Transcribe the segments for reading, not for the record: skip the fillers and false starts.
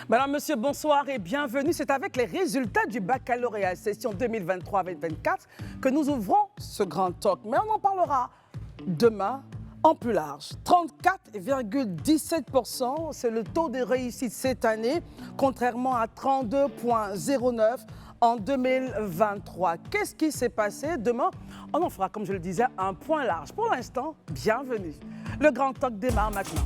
Madame, monsieur, bonsoir et bienvenue. C'est avec les résultats du baccalauréat session 2023-2024 que nous ouvrons ce grand talk. Mais on en parlera demain en plus large. 34,17%, c'est le taux de réussite cette année, contrairement à 32,09% en 2023. Qu'est-ce qui s'est passé? Demain, on en fera, comme je le disais, un point large. Pour l'instant, bienvenue. Le grand talk démarre maintenant.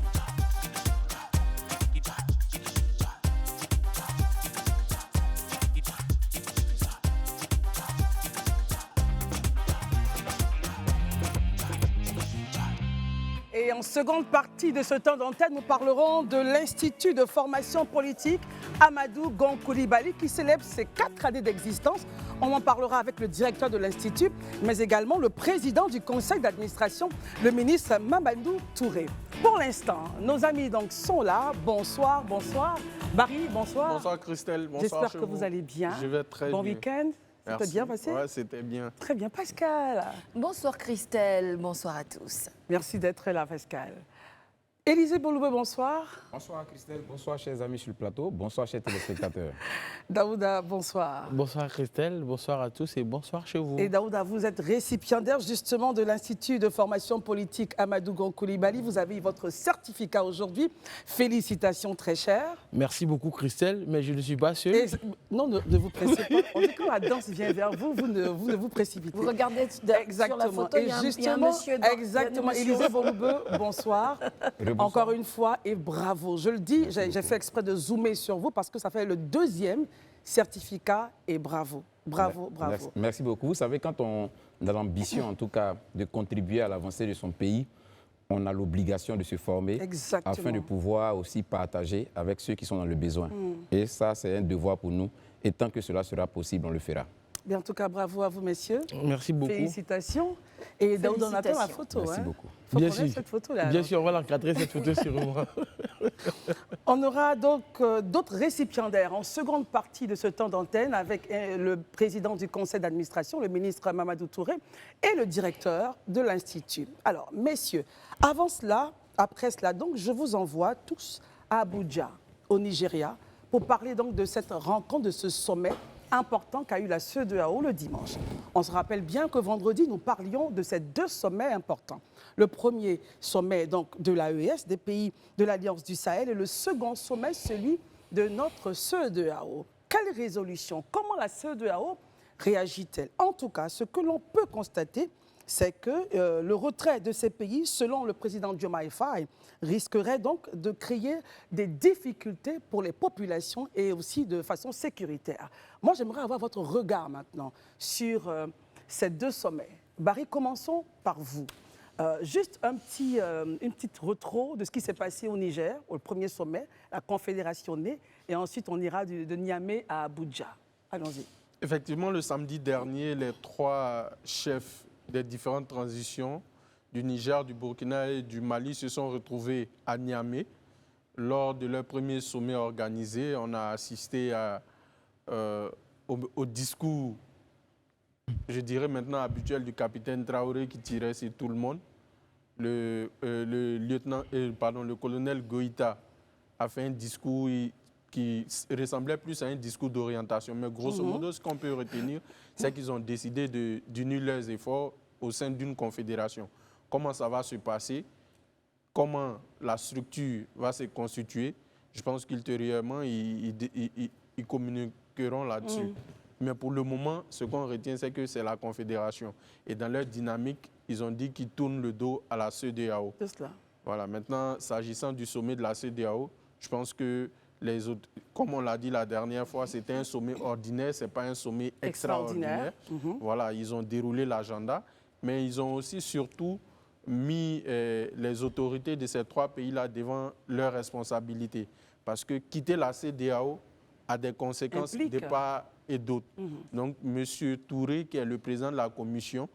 Et en seconde partie de ce temps d'antenne, nous parlerons de l'Institut de formation politique Amadou Gon Coulibaly qui célèbre ses 4 années d'existence. On en parlera avec le directeur de l'Institut, mais également le président du conseil d'administration, le ministre Mamadou Touré. Pour l'instant, nos amis donc sont là. Bonsoir, bonsoir. Barry, bonsoir. Bonsoir Christelle, bonsoir. J'espère que vous allez bien. Je vais très bien. Bon week-end. C'était bien passé? Oui, c'était bien. Très bien, Pascal. Bonsoir Christelle, bonsoir à tous. Merci d'être là, Pascal. Élisée Boloubé, bonsoir. Bonsoir Christelle, bonsoir chers amis sur le plateau, bonsoir chers téléspectateurs. Daouda, bonsoir. Bonsoir Christelle, bonsoir à tous et bonsoir chez vous. Et Daouda, vous êtes récipiendaire justement de l'Institut de formation politique Amadou Gon Coulibaly. Vous avez eu votre certificat aujourd'hui. Félicitations très chères. Merci beaucoup Christelle, mais je ne suis pas sûr. Non, ne vous pressez pas. On dit quand la danse vient vers vous, vous ne vous précipitez. Vous regardez sur la photo, il y a un monsieur. Exactement. Élisée Boloubé, bonsoir. Encore une fois, et bravo. Je le dis, j'ai fait exprès de zoomer sur vous parce que ça fait le 2e certificat et bravo. Bravo, bravo. Merci beaucoup. Vous savez, quand on a l'ambition, en tout cas, de contribuer à l'avancée de son pays, on a l'obligation de se former. Exactement. Afin de pouvoir aussi partager avec ceux qui sont dans le besoin. Et ça, c'est un devoir pour nous. Et tant que cela sera possible, on le fera. Bien, en tout cas, bravo à vous, messieurs. Merci beaucoup. Félicitations. Et Daouda, on attend la photo. Merci beaucoup. Faut Bien qu'on sûr. ait cette photo-là. Bien sûr, on va l'encadrer cette photo sur moi. On aura donc d'autres récipiendaires en seconde partie de ce temps d'antenne avec le président du conseil d'administration, le ministre Mamadou Touré, et le directeur de l'Institut. Alors, messieurs, avant cela, après cela, donc, je vous envoie tous à Abuja, au Nigeria, pour parler donc de cette rencontre, de ce sommet important qu'a eu la CEDEAO le dimanche. On se rappelle bien que vendredi, nous parlions de ces 2 sommets importants. Le premier sommet donc, de l'AES, des pays de l'Alliance du Sahel, et le second sommet, celui de notre CEDEAO. Quelle résolution? Comment la CEDEAO réagit-elle? En tout cas, ce que l'on peut constater, c'est que le retrait de ces pays, selon le président Diomaye Faye, risquerait donc de créer des difficultés pour les populations et aussi de façon sécuritaire. Moi, j'aimerais avoir votre regard maintenant sur ces 2 sommets. Barry, commençons par vous. Juste une petite retro de ce qui s'est passé au Niger, au premier sommet, la Confédération née, et ensuite on ira de Niamey à Abuja. Allons-y. Effectivement, le samedi dernier, les 3 chefs des différentes transitions du Niger, du Burkina et du Mali se sont retrouvés à Niamey. Lors de leur premier sommet organisé, on a assisté au discours, je dirais maintenant habituel, du capitaine Traoré qui tirait sur tout le monde. Le colonel Goïta a fait un discours qui ressemblait plus à un discours d'orientation. Mais grosso modo, ce qu'on peut retenir, c'est qu'ils ont décidé d'unir leurs efforts au sein d'une confédération. Comment ça va se passer? Comment la structure va se constituer? Je pense qu'ultérieurement, ils communiqueront là-dessus. Mais pour le moment, ce qu'on retient, c'est que c'est la confédération. Et dans leur dynamique, ils ont dit qu'ils tournent le dos à la CEDEAO. C'est cela. Voilà. Maintenant, s'agissant du sommet de la CEDEAO, je pense que les autres, comme on l'a dit la dernière fois, c'était un sommet ordinaire, ce n'est pas un sommet extraordinaire. Voilà, ils ont déroulé l'agenda, mais ils ont aussi surtout mis les autorités de ces 3 pays-là devant leurs responsabilités. Parce que quitter la CEDEAO a des conséquences de part et d'autre. Donc, M. Touré, qui est le président de la commission,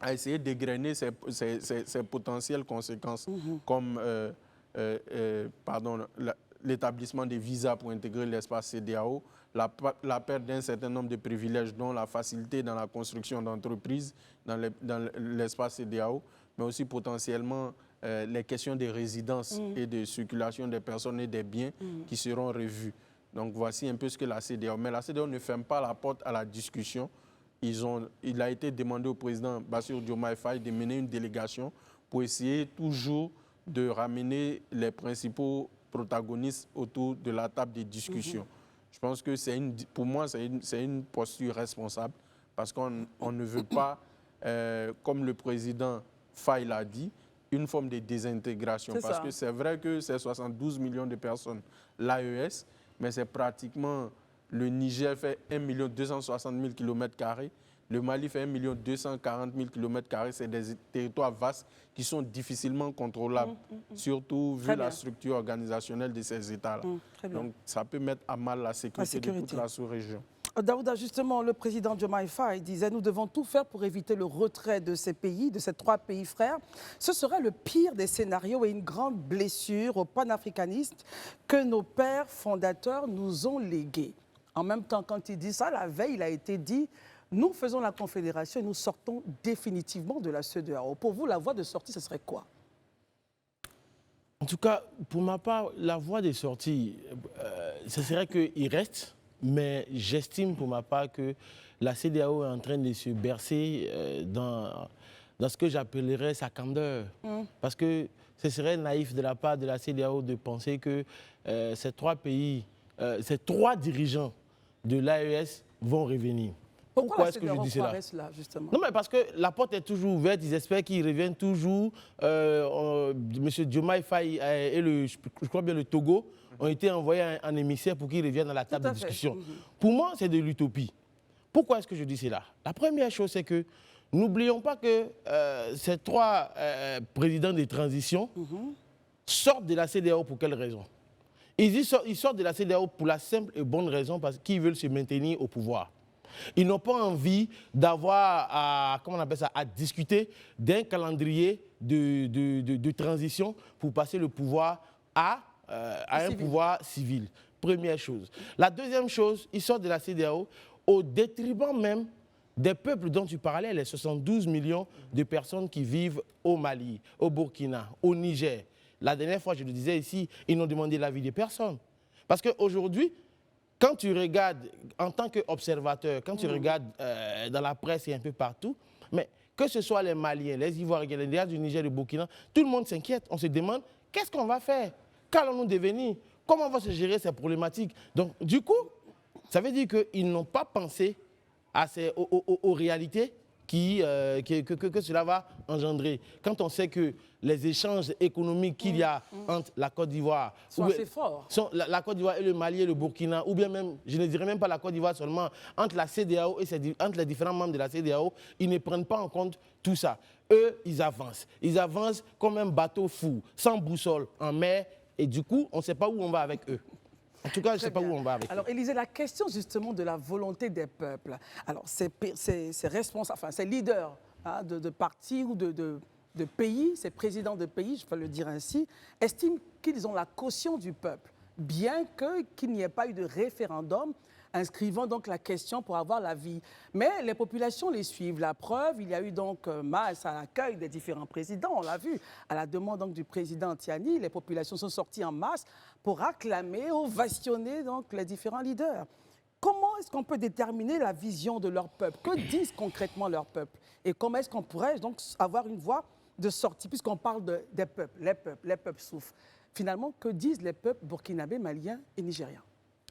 a essayé d'égrener ces potentielles conséquences, comme l'établissement des visas pour intégrer l'espace CEDEAO, la perte d'un certain nombre de privilèges, dont la facilité dans la construction d'entreprises dans l'espace CEDEAO, mais aussi potentiellement les questions de résidence et de circulation des personnes et des biens qui seront revues. Donc voici un peu ce que la CEDEAO. Mais la CEDEAO ne ferme pas la porte à la discussion. Il a été demandé au président Bassirou Diomaye Faye de mener une délégation pour essayer toujours de ramener les principaux protagonistes autour de la table des discussions. Je pense que pour moi, c'est une posture responsable parce qu'on ne veut pas, comme le président Faye l'a dit, une forme de désintégration. Parce que c'est vrai que c'est 72 millions de personnes, l'AES, mais c'est pratiquement, le Niger fait 1 260 000 km², le Mali fait 1 240 000 km². C'est des territoires vastes qui sont difficilement contrôlables, surtout vu la structure organisationnelle de ces États-là. Donc ça peut mettre à mal la sécurité de toute la sous-région. Daouda, justement, le président Diomaye Faye disait « Nous devons tout faire pour éviter le retrait de ces pays, de ces 3 pays frères. Ce serait le pire des scénarios et une grande blessure aux panafricanistes que nos pères fondateurs nous ont légués. » En même temps, quand il dit ça, la veille, il a été dit « Nous faisons la confédération et nous sortons définitivement de la CEDEAO. » Pour vous, la voie de sortie, ce serait quoi? En tout cas, pour ma part, la voie de sortie, ce serait qu'il reste. Mais j'estime pour ma part que la CEDEAO est en train de se bercer dans ce que j'appellerais sa candeur. Parce que ce serait naïf de la part de la CEDEAO de penser que ces 3 pays, ces 3 dirigeants de l'AES vont revenir. Pourquoi est-ce que je dis cela? Là, justement? Non, mais parce que la porte est toujours ouverte, ils espèrent qu'ils reviennent toujours. M. Diomaye Faye et je crois bien le Togo ont été envoyés en émissaire pour qu'ils reviennent à la table de discussion. Pour moi, c'est de l'utopie. Pourquoi est-ce que je dis cela? La première chose, c'est que n'oublions pas que ces 3 présidents de transition sortent de la CEDEAO pour quelle raison? Ils sortent de la CEDEAO pour la simple et bonne raison parce qu'ils veulent se maintenir au pouvoir. Ils n'ont pas envie d'avoir à discuter d'un calendrier de transition pour passer le pouvoir à un pouvoir civil. Première chose. La deuxième chose, ils sortent de la CEDEAO au détriment même des peuples dont tu parlais, les 72 millions de personnes qui vivent au Mali, au Burkina, au Niger. La dernière fois, je le disais ici, ils n'ont demandé l'avis de personne. Parce qu'aujourd'hui, quand tu regardes, en tant qu'observateur, quand tu regardes dans la presse et un peu partout, mais que ce soit les Maliens, les Ivoiriens, les gars du Niger, du Burkina, tout le monde s'inquiète. On se demande, qu'est-ce qu'on va faire? Qu'allons-nous devenir? Comment on va se gérer ces problématiques? Donc, du coup, ça veut dire qu'ils n'ont pas pensé aux réalités que cela va engendrer. Quand on sait que les échanges économiques qu'il y a entre la Côte d'Ivoire, la Côte d'Ivoire et le Mali et le Burkina, ou bien même, je ne dirais même pas la Côte d'Ivoire seulement, entre la CEDEAO et entre les différents membres de la CEDEAO, ils ne prennent pas en compte tout ça. Eux, ils avancent. Ils avancent comme un bateau fou, sans boussole, en mer, et du coup, on ne sait pas où on va avec eux. En tout cas, je ne sais pas où on va avec eux. Alors, Élisée, la question justement de la volonté des peuples. Alors, ces responsables, enfin, ces leaders de partis ou de pays, ces présidents de pays, je peux le dire ainsi, estiment qu'ils ont la caution du peuple, bien qu'il n'y ait pas eu de référendum inscrivant donc la question pour avoir l'avis. Mais les populations les suivent. La preuve, il y a eu donc masse à l'accueil des différents présidents, on l'a vu. À la demande donc du président Tiani, les populations sont sorties en masse pour acclamer, ovationner donc les différents leaders. Comment est-ce qu'on peut déterminer la vision de leur peuple? Que disent concrètement leur peuple? Et comment est-ce qu'on pourrait donc avoir une voie de sortie, puisqu'on parle des peuples, les peuples souffrent. Finalement, que disent les peuples burkinabés, maliens et nigériens?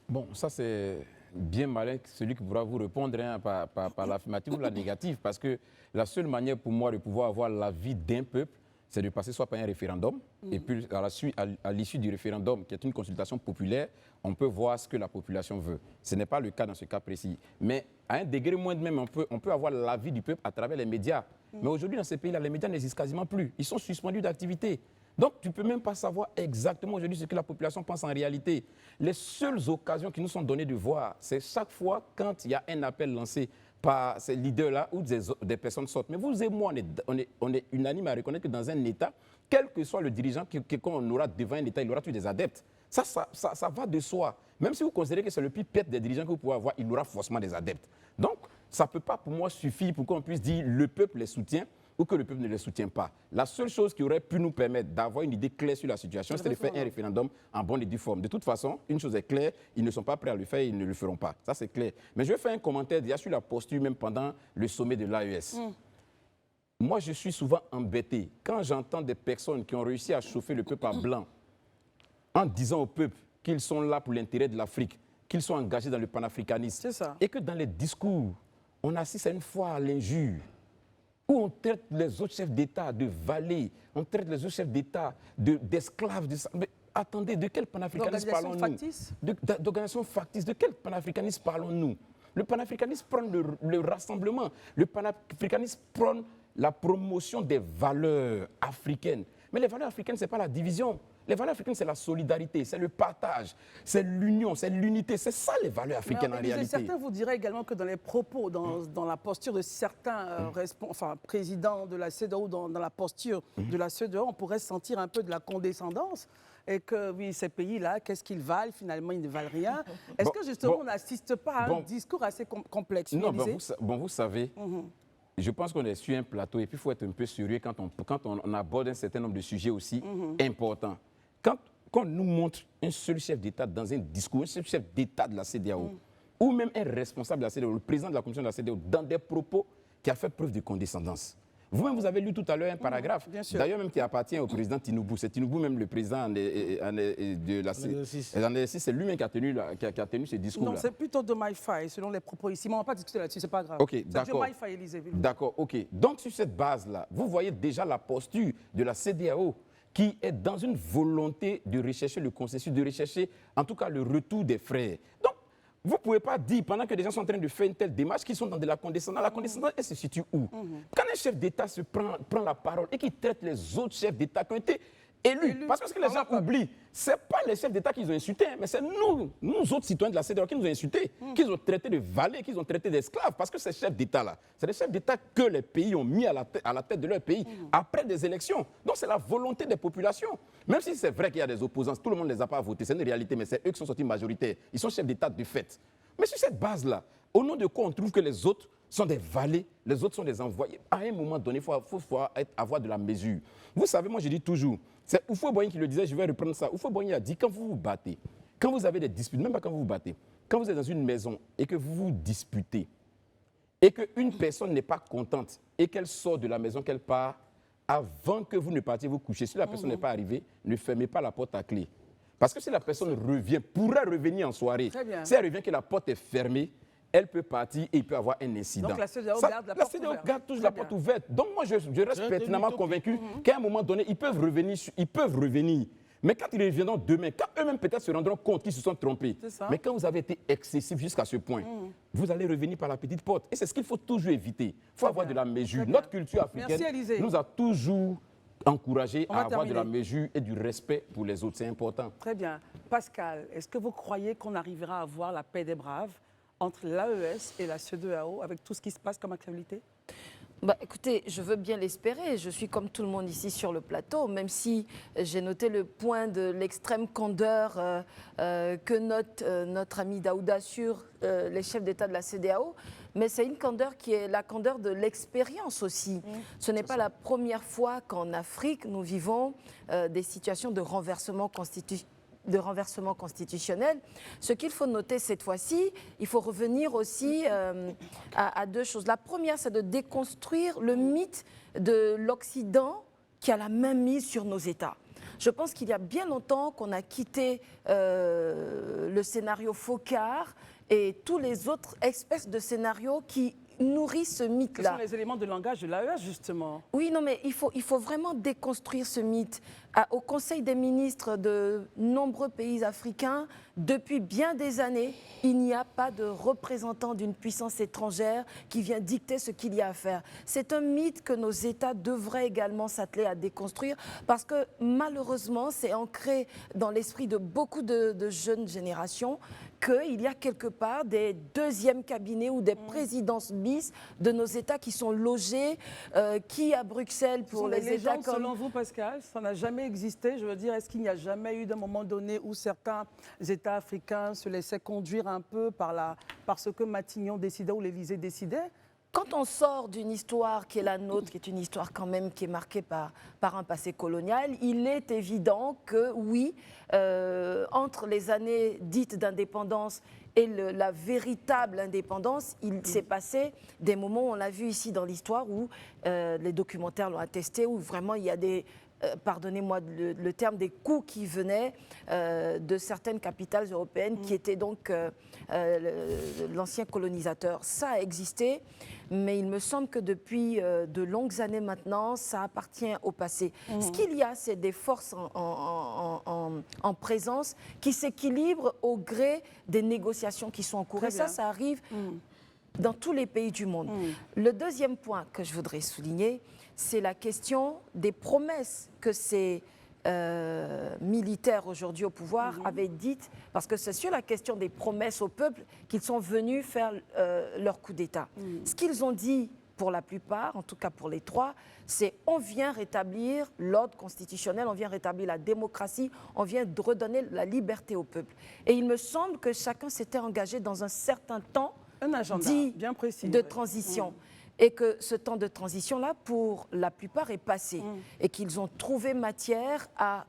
Bon, ça c'est bien malin, celui qui pourra vous répondre par l'affirmative ou la négative, parce que la seule manière pour moi de pouvoir avoir l'avis d'un peuple, c'est de passer soit par un référendum, et puis à l'issue du référendum, qui est une consultation populaire, on peut voir ce que la population veut. Ce n'est pas le cas dans ce cas précis. Mais à un degré moindre même, on peut avoir l'avis du peuple à travers les médias. Mais aujourd'hui, dans ces pays-là, les médias n'existent quasiment plus. Ils sont suspendus d'activité. Donc, tu ne peux même pas savoir exactement aujourd'hui ce que la population pense en réalité. Les seules occasions qui nous sont données de voir, c'est chaque fois quand il y a un appel lancé par ces leaders-là ou des personnes sortent. Mais vous et moi, on est unanime à reconnaître que dans un État, quel que soit le dirigeant qu'on aura devant un État, il aura tous des adeptes. Ça va de soi. Même si vous considérez que c'est le plus pire des dirigeants que vous pouvez avoir, il aura forcément des adeptes. Donc, ça ne peut pas pour moi suffire pour qu'on puisse dire le peuple les soutient ou que le peuple ne les soutient pas. La seule chose qui aurait pu nous permettre d'avoir une idée claire sur la situation, c'est de faire un référendum en bonne et due forme. De toute façon, une chose est claire, ils ne sont pas prêts à le faire, ils ne le feront pas. Ça, c'est clair. Mais je vais faire un commentaire déjà sur la posture même pendant le sommet de l'AES. Moi, je suis souvent embêté quand j'entends des personnes qui ont réussi à chauffer le peuple à blanc en disant au peuple qu'ils sont là pour l'intérêt de l'Afrique, qu'ils sont engagés dans le panafricanisme. C'est ça. Et que dans les discours, on assiste à une fois à l'injure, où on traite les autres chefs d'État de valets, on traite les autres chefs d'État d'esclaves. Mais attendez, de quel panafricanisme parlons-nous? D'organisation factice. De quel panafricanisme parlons-nous? Le panafricanisme prône le rassemblement. Le panafricanisme prône la promotion des valeurs africaines. Mais les valeurs africaines, ce n'est pas la division. Les valeurs africaines, c'est la solidarité, c'est le partage, c'est l'union, c'est l'unité. C'est ça les valeurs africaines en réalité. Certains vous diraient également que dans les propos, dans la posture de certains présidents de la CEDEAO, dans la posture de la CEDEAO, on pourrait sentir un peu de la condescendance. Et que oui, ces pays-là, qu'est-ce qu'ils valent? Finalement, ils ne valent rien. Est-ce que justement, on n'assiste pas à un discours assez complexe? Non, vous savez, je pense qu'on est sur un plateau et puis il faut être un peu sérieux quand on aborde un certain nombre de sujets aussi importants. Quand on nous montre un seul chef d'État dans un discours, un seul chef d'État de la CEDEAO, ou même un responsable de la CEDEAO, le président de la commission de la CEDEAO, dans des propos qui a fait preuve de condescendance. Vous-même, vous avez lu tout à l'heure un paragraphe, d'ailleurs même qui appartient au président Tinubu. C'est Tinubu même le président de la CEDEAO. C'est lui-même qui a tenu ce discours-là. Non, c'est plutôt Diomaye Faye, selon les propos ici. Mais on ne va pas discuter là-dessus, c'est pas grave. Ok, d'accord. Diomaye Faye, Élisée. D'accord, ok. Donc sur cette base-là, vous voyez déjà la posture de la CEDEAO qui est dans une volonté de rechercher le consensus, de rechercher en tout cas le retour des frères. Donc, vous ne pouvez pas dire, pendant que des gens sont en train de faire une telle démarche, qu'ils sont dans de la condescendance. La condescendance, elle se situe où? Quand un chef d'État prend la parole et qu'il traite les autres chefs d'État qui ont été élus, parce que ce que les gens oublient, ce n'est pas les chefs d'État qu'ils ont insultés, mais c'est nous autres citoyens de la CEDEAO qui nous ont insultés, qu'ils ont traités de valets, qu'ils ont traités d'esclaves, parce que ces chefs d'État-là, c'est des chefs d'État que les pays ont mis à la tête de leur pays après des élections. Donc c'est la volonté des populations. Même si c'est vrai qu'il y a des opposants, tout le monde ne les a pas votés, c'est une réalité, mais c'est eux qui sont sortis majoritaires. Ils sont chefs d'État de fait. Mais sur cette base-là, au nom de quoi on trouve que les autres sont des valets, les autres sont des envoyés? À un moment donné, il faut avoir de la mesure. Vous savez, moi je dis toujours, c'est Houphouët-Boigny qui le disait, je vais reprendre ça. Houphouët-Boigny a dit, quand vous vous battez, quand vous avez des disputes, même pas quand vous vous battez, quand vous êtes dans une maison et que vous vous disputez, et qu'une personne n'est pas contente et qu'elle sort de la maison, qu'elle part, avant que vous ne partiez vous coucher, si la personne n'est pas arrivée, ne fermez pas la porte à clé. Parce que si la personne pourrait revenir en soirée, si elle revient que la porte est fermée, elle peut partir et il peut avoir un incident. Donc la CEDEAO garde la porte ouverte. Garde toujours la porte ouverte. Donc moi, je reste pertinemment convaincu qu'à un moment donné, ils peuvent revenir. Mais quand ils reviendront demain, quand eux-mêmes peut-être se rendront compte qu'ils se sont trompés, mais quand vous avez été excessif jusqu'à ce point, vous allez revenir par la petite porte. Et c'est ce qu'il faut toujours éviter. Il faut avoir de la mesure. Notre culture africaine nous a toujours encouragé à avoir de la mesure et du respect pour les autres. C'est important. Très bien. Pascal, est-ce que vous croyez qu'on arrivera à avoir la paix des braves entre l'AES et la CEDEAO avec tout ce qui se passe comme actualité? Écoutez, je veux bien l'espérer. Je suis comme tout le monde ici sur le plateau, même si j'ai noté le point de l'extrême candeur que note notre ami Daouda sur les chefs d'État de la CEDEAO. Mais c'est une candeur qui est la candeur de l'expérience aussi. Ce n'est pas la première fois qu'en Afrique, nous vivons des situations de renversement constitutionnel. Ce qu'il faut noter cette fois-ci, il faut revenir aussi à deux choses. La première, c'est de déconstruire le mythe de l'Occident qui a la main mise sur nos États. Je pense qu'il y a bien longtemps qu'on a quitté le scénario Foccart et tous les autres espèces de scénarios qui nourrissent ce mythe-là. Ce sont les éléments de langage de l'AES, justement. Oui, non, mais il faut vraiment déconstruire ce mythe. Au Conseil des ministres de nombreux pays africains, depuis bien des années, il n'y a pas de représentant d'une puissance étrangère qui vient dicter ce qu'il y a à faire. C'est un mythe que nos États devraient également s'atteler à déconstruire parce que malheureusement, c'est ancré dans l'esprit de beaucoup de jeunes générations qu'il y a quelque part des deuxièmes cabinets ou des présidences bis de nos États qui sont logés, qui à Bruxelles pour les États comme... Selon vous, Pascal, ça n'a jamais existé. Je veux dire, est-ce qu'il n'y a jamais eu d'un moment donné où certains États africains se laissaient conduire un peu par ce que Matignon décidait ou l'Élysée décidait? quand on sort d'une histoire qui est la nôtre, qui est une histoire quand même qui est marquée par un passé colonial, il est évident que oui, entre les années dites d'indépendance et la véritable indépendance, il s'est passé des moments, on l'a vu ici dans l'histoire, où les documentaires l'ont attesté, où vraiment il y a des... pardonnez-moi le terme, des coups qui venaient de certaines capitales européennes qui étaient donc l'ancien colonisateur. Ça a existé, mais il me semble que depuis de longues années maintenant, ça appartient au passé. Ce qu'il y a, c'est des forces en présence qui s'équilibrent au gré des négociations qui sont en cours. Et ça arrive dans tous les pays du monde. Le deuxième point que je voudrais souligner, c'est la question des promesses que ces militaires aujourd'hui au pouvoir avaient dites, parce que c'est sur la question des promesses au peuple qu'ils sont venus faire leur coup d'État. Ce qu'ils ont dit, pour la plupart, en tout cas pour les trois, c'est on vient rétablir l'ordre constitutionnel, on vient rétablir la démocratie, on vient de redonner la liberté au peuple. Et il me semble que chacun s'était engagé dans un certain temps un agenda dit bien précis, de transition. Et que ce temps de transition-là, pour la plupart, est passé. Et qu'ils ont trouvé matière à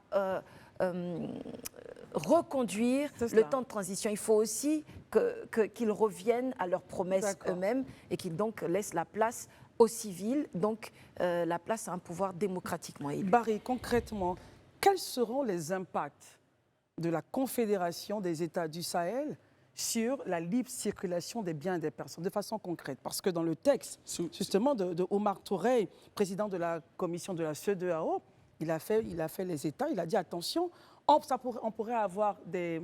reconduire le temps de transition. Il faut aussi qu'ils reviennent à leurs promesses eux-mêmes et qu'ils donc laissent la place aux civils, donc la place à un pouvoir démocratiquement élu. Barry, concrètement, quels seront les impacts de la Confédération des États du Sahel sur la libre circulation des biens et des personnes, de façon concrète? Parce que dans le texte, justement, de Omar Touré, président de la commission de la CEDEAO, il a fait les États, il a dit attention, on pourrait avoir des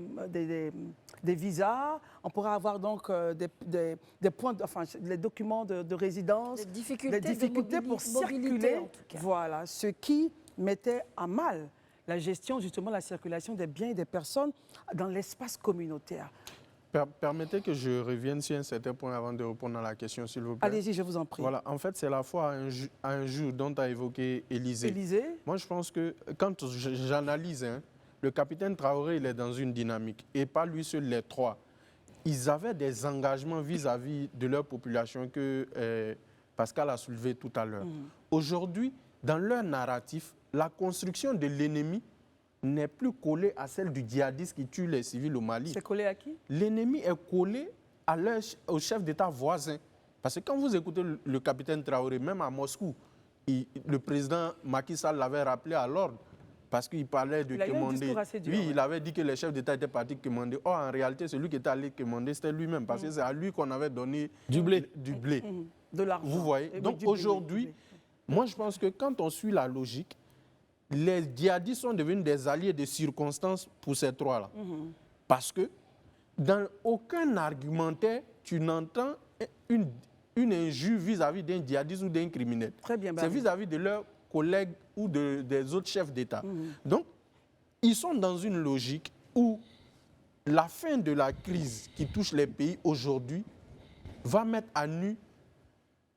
visas, on pourrait avoir donc des points, enfin, les documents de résidence, des difficultés pour circuler, en tout cas. Voilà, ce qui mettait à mal la gestion, justement, de la circulation des biens et des personnes dans l'espace communautaire. Permettez que je revienne sur un certain point avant de répondre à la question, s'il vous plaît. Allez-y, je vous en prie. Voilà, en fait, c'est la fois à un jour dont a évoqué Élysée. Moi, je pense que quand j'analyse, le capitaine Traoré, il est dans une dynamique. Et pas lui seul, les trois. Ils avaient des engagements vis-à-vis de leur population que Pascal a soulevé tout à l'heure. Aujourd'hui, dans leur narratif, la construction de l'ennemi n'est plus collée à celle du djihadiste qui tue les civils au Mali. C'est collé à qui? L'ennemi est collé au chef d'État voisin. Parce que quand vous écoutez le capitaine Traoré, même à Moscou, le président Macky Sall l'avait rappelé à l'ordre parce qu'il parlait de commander. Oui, il avait dit que les chefs d'État étaient partis commander. Or, en réalité, celui qui était allé commander, c'était lui-même, parce que c'est à lui qu'on avait donné du blé. De l'argent. Vous voyez? Donc aujourd'hui, moi je pense que quand on suit la logique, les djihadistes sont devenus des alliés de circonstances pour ces trois-là. Parce que dans aucun argumentaire, tu n'entends une injure vis-à-vis d'un djihadiste ou d'un criminel. C'est vis-à-vis de leurs collègues ou des autres chefs d'État. Donc, ils sont dans une logique où la fin de la crise qui touche les pays aujourd'hui va mettre à nu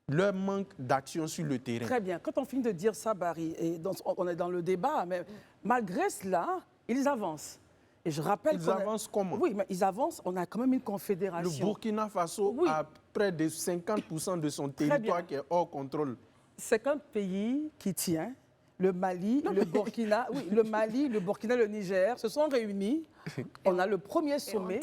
leur manque d'action sur le terrain. Très bien. Quand on finit de dire ça, Barry, et on est dans le débat, mais malgré cela, ils avancent. Et je rappelle ils avancent comment? Oui, mais ils avancent, on a quand même une confédération. Le Burkina Faso a près de 50% de son territoire qui est hors contrôle. 50 pays qui tient, le Mali, le Burkina, le Mali, le Burkina, le Niger, se sont réunis. On a le premier sommet.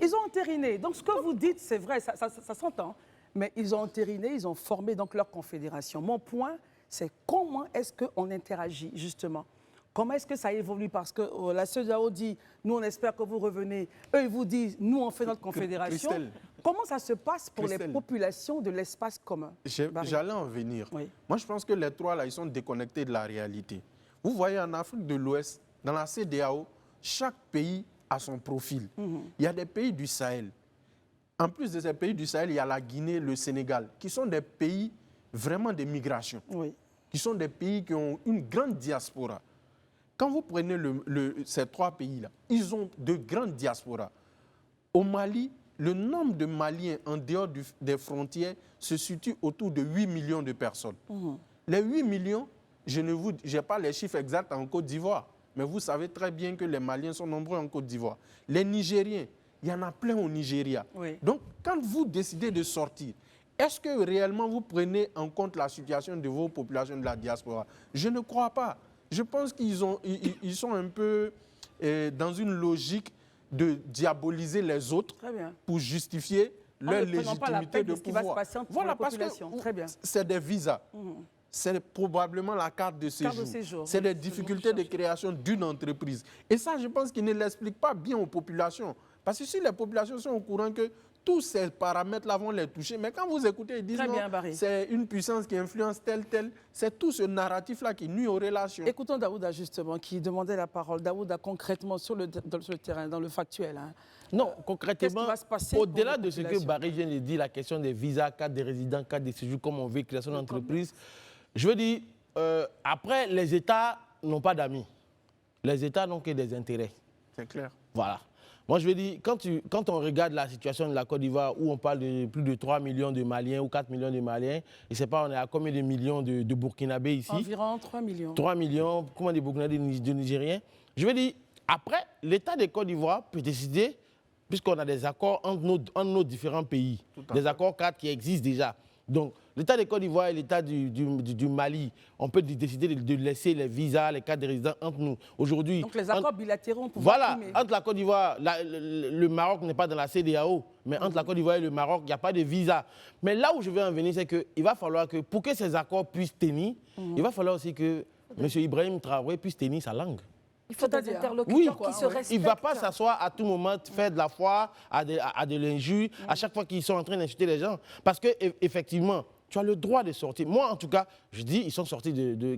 Ils ont entériné. Donc ce que vous dites, c'est vrai, ça s'entend. Mais ils ont entériné, ils ont formé donc leur confédération. Mon point, c'est comment est-ce qu'on interagit, justement? Comment est-ce que ça évolue? Parce que la CEDEAO dit, nous, on espère que vous revenez. Eux, ils vous disent, nous, on fait notre confédération. Christelle, comment ça se passe pour les populations de l'espace commun? J'allais en venir. Oui. Moi, je pense que les trois, là, ils sont déconnectés de la réalité. Vous voyez, en Afrique de l'Ouest, dans la CEDEAO, chaque pays a son profil. Il y a des pays du Sahel. En plus de ces pays du Sahel, il y a la Guinée, le Sénégal, qui sont des pays vraiment de migration, qui sont des pays qui ont une grande diaspora. Quand vous prenez ces trois pays-là, ils ont de grandes diasporas. Au Mali, le nombre de Maliens en dehors des frontières se situe autour de 8 millions de personnes. Les 8 millions, je n'ai pas les chiffres exacts en Côte d'Ivoire, mais vous savez très bien que les Maliens sont nombreux en Côte d'Ivoire. Les Nigériens, il y en a plein au Nigeria. Donc, quand vous décidez de sortir est-ce que réellement vous prenez en compte la situation de vos populations de la diaspora? Je ne crois pas. Je pense qu'ils sont un peu dans une logique de diaboliser les autres pour justifier leur légitimité de pouvoir. Voilà, parce que c'est des visas. C'est probablement la carte de séjour. C'est les difficultés de création d'une entreprise. Et ça, je pense qu'ils ne l'expliquent pas bien aux populations. Parce que si les populations sont au courant que tous ces paramètres-là vont les toucher, mais quand vous écoutez, ils disent non, c'est une puissance qui influence tel, c'est tout ce narratif-là qui nuit aux relations. Écoutons Daouda, justement, qui demandait la parole. Daouda, concrètement, sur le terrain, dans le factuel. Hein. Non, concrètement, au-delà de ce que Barry vient de dire, la question des visas, carte de résidents, carte de séjour, comme on veut création d'entreprise, je veux dire, après, les États n'ont pas d'amis. Les États n'ont que des intérêts. C'est clair. Voilà. Moi, je veux dire, quand on regarde la situation de la Côte d'Ivoire, où on parle de plus de 3 millions de Maliens ou 4 millions de Maliens, je ne sais pas, on est à combien de millions de Burkinabés ici? Environ 3 millions. 3 millions, combien de Burkinabés de Nigériens? Je veux dire, après, l'État de Côte d'Ivoire peut décider, puisqu'on a des accords entre nos différents pays, des accords cadres qui existent déjà. Donc, l'État de Côte d'Ivoire et l'État du Mali, on peut décider de laisser les visas, les cartes de résidents entre nous. Aujourd'hui, donc les accords bilatéraux, on peut voir. Voilà, entre la Côte d'Ivoire, le Maroc n'est pas dans la CEDEAO, mais entre la Côte d'Ivoire et le Maroc, il n'y a pas de visa. Mais là où je veux en venir, c'est qu'il va falloir que, pour que ces accords puissent tenir, il va falloir aussi que M. Ibrahim Traoré puisse tenir sa langue. Il faut des interlocuteurs qui se respectent. Il ne va pas s'asseoir à tout moment, faire de la foi, à de l'injure, à chaque fois qu'ils sont en train d'insulter les gens. Parce qu'effectivement, tu as le droit de sortir. Moi, en tout cas, je dis, ils sont sortis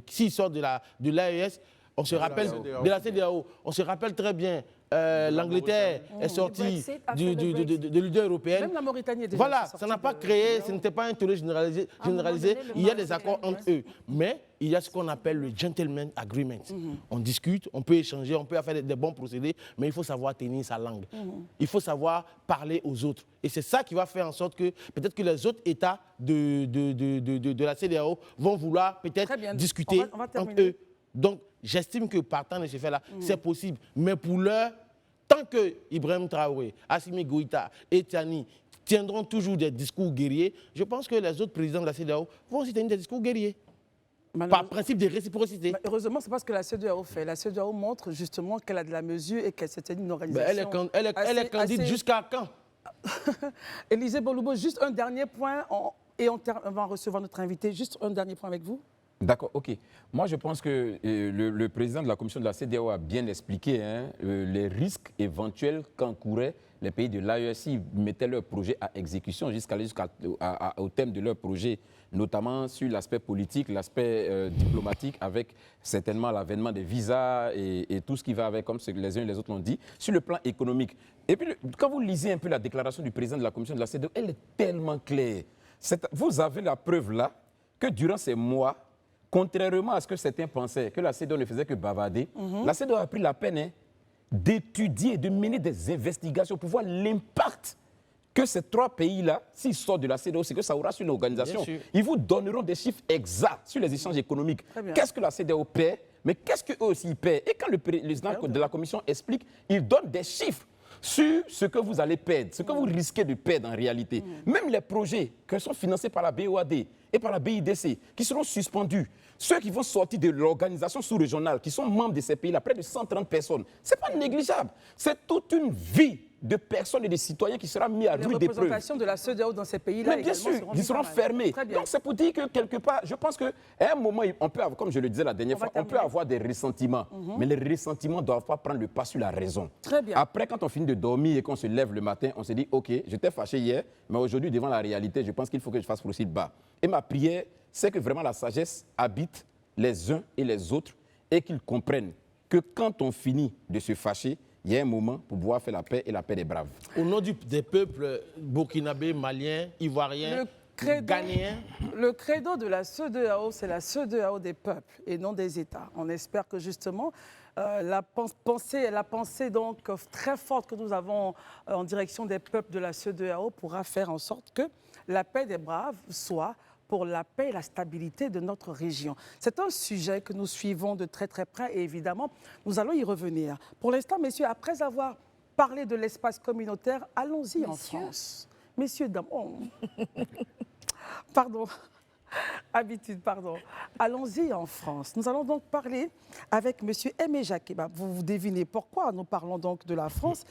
s'ils sortent de l'AES, on se rappelle de la CEDEAO. On se rappelle très bien, l'Angleterre est sortie de l'Union européenne. Même la Mauritanie est déjà Voilà, ça n'a pas créé, ce n'était pas un tollé généralisé. Il y a des accords entre eux. Mais il y a ce qu'on appelle le gentleman agreement. On discute, on peut échanger, on peut faire des bons procédés, mais il faut savoir tenir sa langue. Il faut savoir parler aux autres. Et c'est ça qui va faire en sorte que peut-être que les autres États de la CEDEAO vont vouloir peut-être discuter entre eux. Donc, j'estime que partant de ce fait-là, c'est possible. Mais pour l'heure, tant que Ibrahim Traoré, Assimi Goïta et Tiani tiendront toujours des discours guerriers, je pense que les autres présidents de la CEDEAO vont aussi tenir des discours guerriers. Par principe de réciprocité. Heureusement, c'est pas ce que la CEDEAO fait. La CEDEAO montre justement qu'elle a de la mesure et qu'elle s'est une organisation. Elle est candide jusqu'à quand? Élisée Boloubo, juste un dernier point et on va recevoir notre invité. Juste un dernier point avec vous. D'accord, ok. Moi, je pense que le président de la commission de la CEDEAO a bien expliqué les risques éventuels qu'encouraient les pays de l'AES s'ils mettaient leur projet à exécution jusqu'au thème de leur projet, notamment sur l'aspect politique, l'aspect diplomatique, avec certainement l'avènement des visas et tout ce qui va avec, comme les uns et les autres l'ont dit, sur le plan économique. Et puis, quand vous lisez un peu la déclaration du président de la commission de la CEDEAO, elle est tellement claire. Vous avez la preuve là que durant ces mois, contrairement à ce que certains pensaient, que la CEDEAO ne faisait que bavarder, la CEDEAO a pris la peine d'étudier, de mener des investigations pour voir l'impact que ces trois pays-là, s'ils sortent de la CEDEAO, c'est que ça aura sur l'organisation. Ils vous donneront des chiffres exacts sur les échanges économiques. Qu'est-ce que la CEDEAO paie, mais qu'est-ce qu'eux aussi paient? Et quand le président de la Commission explique, il donne des chiffres sur ce que vous allez perdre, ce que vous risquez de perdre en réalité. Même les projets qui sont financés par la BOAD et par la BIDC, qui seront suspendus, ceux qui vont sortir de l'organisation sous-régionale, qui sont membres de ces pays-là, près de 130 personnes, ce n'est pas négligeable. C'est toute une vie de personnes et de citoyens qui sera mis à rude épreuve. Les représentations de la CEDEAO dans ces pays-là, bien sûr, ils seront fermés. Donc c'est pour dire que quelque part, je pense qu'à un moment, on peut avoir, comme je le disais la dernière fois, on peut avoir des ressentiments. Mais les ressentiments ne doivent pas prendre le pas sur la raison. Très bien. Après, quand on finit de dormir et qu'on se lève le matin, on se dit, OK, j'étais fâché hier, mais aujourd'hui, devant la réalité, je pense qu'il faut que je fasse procès de bas. Et ma prière, c'est que vraiment la sagesse habite les uns et les autres et qu'ils comprennent que quand on finit de se fâcher, il y a un moment pour pouvoir faire la paix et la paix des braves. Au nom des peuples burkinabés, maliens, ivoiriens, ghanéens. Le credo de la CEDEAO, c'est la CEDEAO des peuples et non des États. On espère que justement, la pensée donc très forte que nous avons en direction des peuples de la CEDEAO pourra faire en sorte que la paix des braves soit pour la paix et la stabilité de notre région. C'est un sujet que nous suivons de très très près et évidemment, nous allons y revenir. Pour l'instant, messieurs, après avoir parlé de l'espace communautaire, allons-y en France. Messieurs, dames, Pardon. Habitude, pardon. Allons-y en France. Nous allons donc parler avec M. Aimé Jacquet. Vous devinez pourquoi nous parlons donc de la France?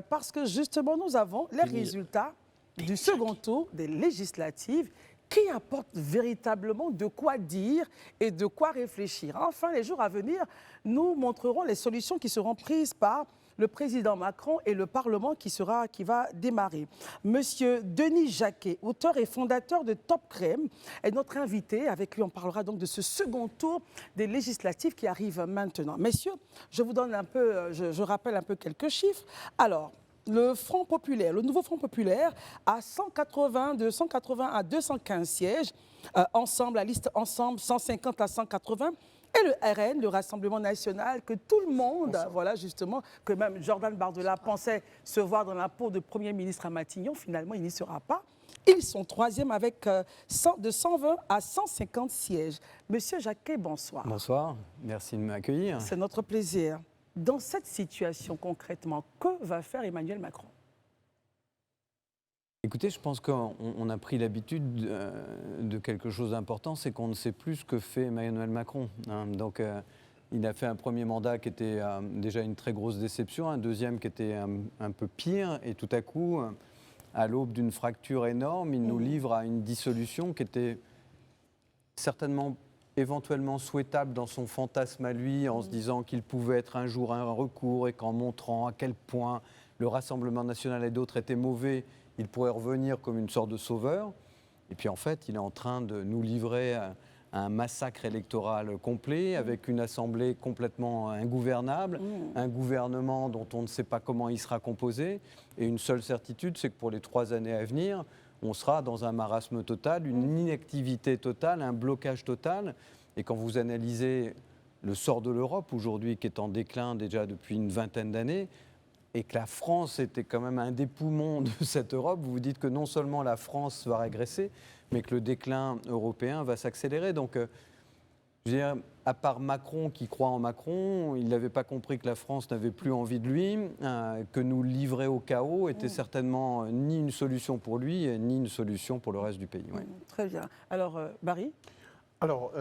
Parce que justement, nous avons les résultats du second tour des législatives qui apportent véritablement de quoi dire et de quoi réfléchir. Enfin, les jours à venir, nous montrerons les solutions qui seront prises par le président Macron et le Parlement qui va démarrer. Monsieur Denis Jacquet, auteur et fondateur de Top Crème, est notre invité. Avec lui, on parlera donc de ce second tour des législatives qui arrivent maintenant. Messieurs, je vous donne un peu, je rappelle un peu quelques chiffres. Alors, le Front populaire, le nouveau Front populaire, a 180 à 215 sièges. Ensemble, la liste Ensemble, 150 à 180. Et le RN, le Rassemblement national, que tout le monde, voilà justement, que même Jordan Bardella pensait se voir dans la peau de Premier ministre à Matignon, finalement, il n'y sera pas. Ils sont troisième avec de 120 à 150 sièges. Monsieur Jacquet, bonsoir. Bonsoir, merci de m'accueillir. C'est notre plaisir. Dans cette situation, concrètement, que va faire Emmanuel Macron? Écoutez, je pense qu'on a pris l'habitude de quelque chose d'important, c'est qu'on ne sait plus ce que fait Emmanuel Macron. Donc, il a fait un premier mandat qui était déjà une très grosse déception, un deuxième qui était un peu pire, et tout à coup, à l'aube d'une fracture énorme, il nous livre à une dissolution qui était certainement éventuellement souhaitable dans son fantasme à lui, en se disant qu'il pouvait être un jour un recours et qu'en montrant à quel point le Rassemblement national et d'autres étaient mauvais, il pourrait revenir comme une sorte de sauveur. Et puis en fait, il est en train de nous livrer à un massacre électoral complet, avec une assemblée complètement ingouvernable, un gouvernement dont on ne sait pas comment il sera composé. Et une seule certitude, c'est que pour les 3 années à venir, on sera dans un marasme total, une inactivité totale, un blocage total. Et quand vous analysez le sort de l'Europe aujourd'hui, qui est en déclin déjà depuis une vingtaine d'années, et que la France était quand même un des poumons de cette Europe, vous vous dites que non seulement la France va régresser, mais que le déclin européen va s'accélérer. Donc, je veux dire, à part Macron qui croit en Macron, il n'avait pas compris que la France n'avait plus envie de lui, que nous livrer au chaos était certainement ni une solution pour lui, ni une solution pour le reste du pays. Ouais. Très bien. Alors, Barry? Alors,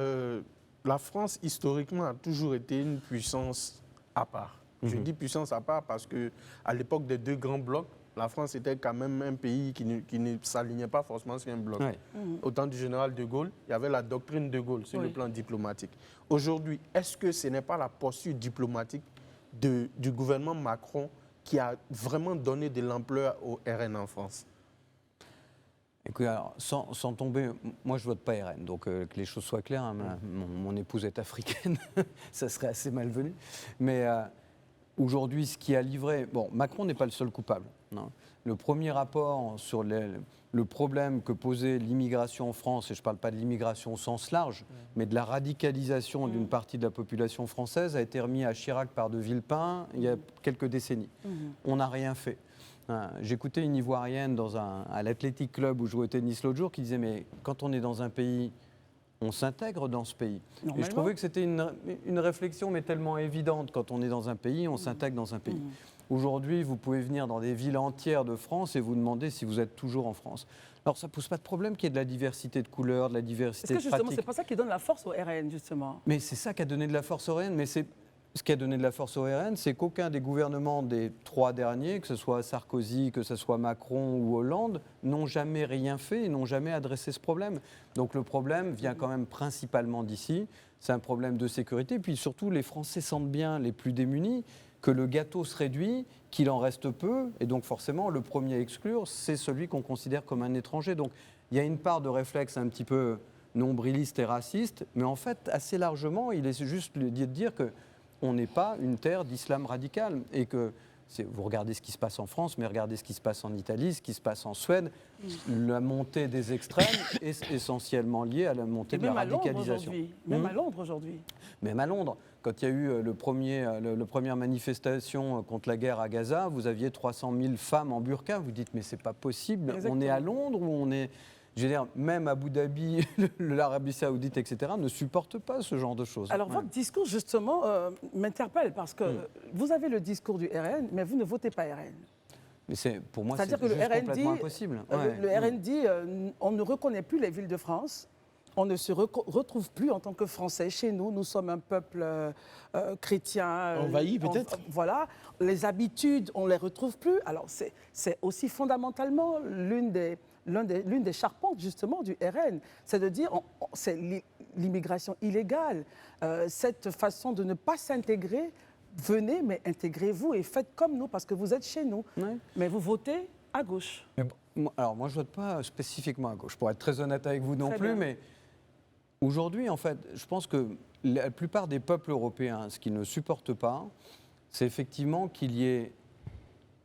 la France, historiquement, a toujours été une puissance à part. Je dis puissance à part parce qu'à l'époque des 2 grands blocs, la France était quand même un pays qui ne s'alignait pas forcément sur un bloc. Ouais. Au temps du général de Gaulle, il y avait la doctrine de Gaulle sur le plan diplomatique. Aujourd'hui, est-ce que ce n'est pas la posture diplomatique du gouvernement Macron qui a vraiment donné de l'ampleur au RN en France? Écoute, alors, sans tomber, moi je ne vote pas RN, donc que les choses soient claires, hein, mon épouse est africaine, ça serait assez malvenu. Mais aujourd'hui, ce qui a livré... Bon, Macron n'est pas le seul coupable. Non. Le premier rapport sur le problème que posait l'immigration en France, et je ne parle pas de l'immigration au sens large, mais de la radicalisation d'une partie de la population française, a été remis à Chirac par de Villepin il y a quelques décennies. On n'a rien fait. J'écoutais une Ivoirienne à l'Athletic Club où je jouais au tennis l'autre jour qui disait « mais quand on est dans un pays... on s'intègre dans ce pays. » Et je trouvais que c'était une réflexion, mais tellement évidente. Quand on est dans un pays, on s'intègre dans un pays. Aujourd'hui, vous pouvez venir dans des villes entières de France et vous demander si vous êtes toujours en France. Alors, ça ne pose pas de problème qu'il y ait de la diversité de couleurs, de la diversité de pratiques. Est-ce que justement, c'est pas ça qui donne la force au RN, justement? Mais c'est ça qui a donné de la force au RN. Mais ce qui a donné de la force au RN, c'est qu'aucun des gouvernements des 3 derniers, que ce soit Sarkozy, que ce soit Macron ou Hollande, n'ont jamais rien fait et n'ont jamais adressé ce problème. Donc le problème vient quand même principalement d'ici. C'est un problème de sécurité. Puis surtout, les Français sentent bien, les plus démunis, que le gâteau se réduit, qu'il en reste peu. Et donc forcément, le premier à exclure, c'est celui qu'on considère comme un étranger. Donc il y a une part de réflexe un petit peu nombriliste et raciste. Mais en fait, assez largement, il est juste de dire que on n'est pas une terre d'islam radical et que vous regardez ce qui se passe en France, mais regardez ce qui se passe en Italie, ce qui se passe en Suède. La montée des extrêmes est essentiellement liée à la montée de la radicalisation. Même à Londres aujourd'hui. Même à Londres. Quand il y a eu la première manifestation contre la guerre à Gaza, vous aviez 300 000 femmes en burqa. Vous dites, mais c'est pas possible. Exactement. On est à Londres ou on est... Je veux dire, même Abu Dhabi, l'Arabie Saoudite, etc., ne supportent pas ce genre de choses. Alors, votre discours, justement, m'interpelle parce que vous avez le discours du RN, mais vous ne votez pas RN. Mais pour moi, c'est C'est-à-dire que juste complètement impossible. Ouais. Le RND, on ne reconnaît plus les villes de France. On ne se retrouve plus en tant que Français. Chez nous, nous sommes un peuple chrétien. Envahi, peut-être. Voilà. Les habitudes, on ne les retrouve plus. Alors, c'est aussi fondamentalement l'une des charpentes, justement, du RN. C'est de dire, c'est l'immigration illégale. Cette façon de ne pas s'intégrer, venez, mais intégrez-vous et faites comme nous, parce que vous êtes chez nous. Ouais. Mais vous votez à gauche. Alors, moi, je ne vote pas spécifiquement à gauche, pour être très honnête avec vous non Très plus, bien. mais aujourd'hui, en fait, je pense que la plupart des peuples européens, ce qu'ils ne supportent pas, c'est effectivement qu'il y ait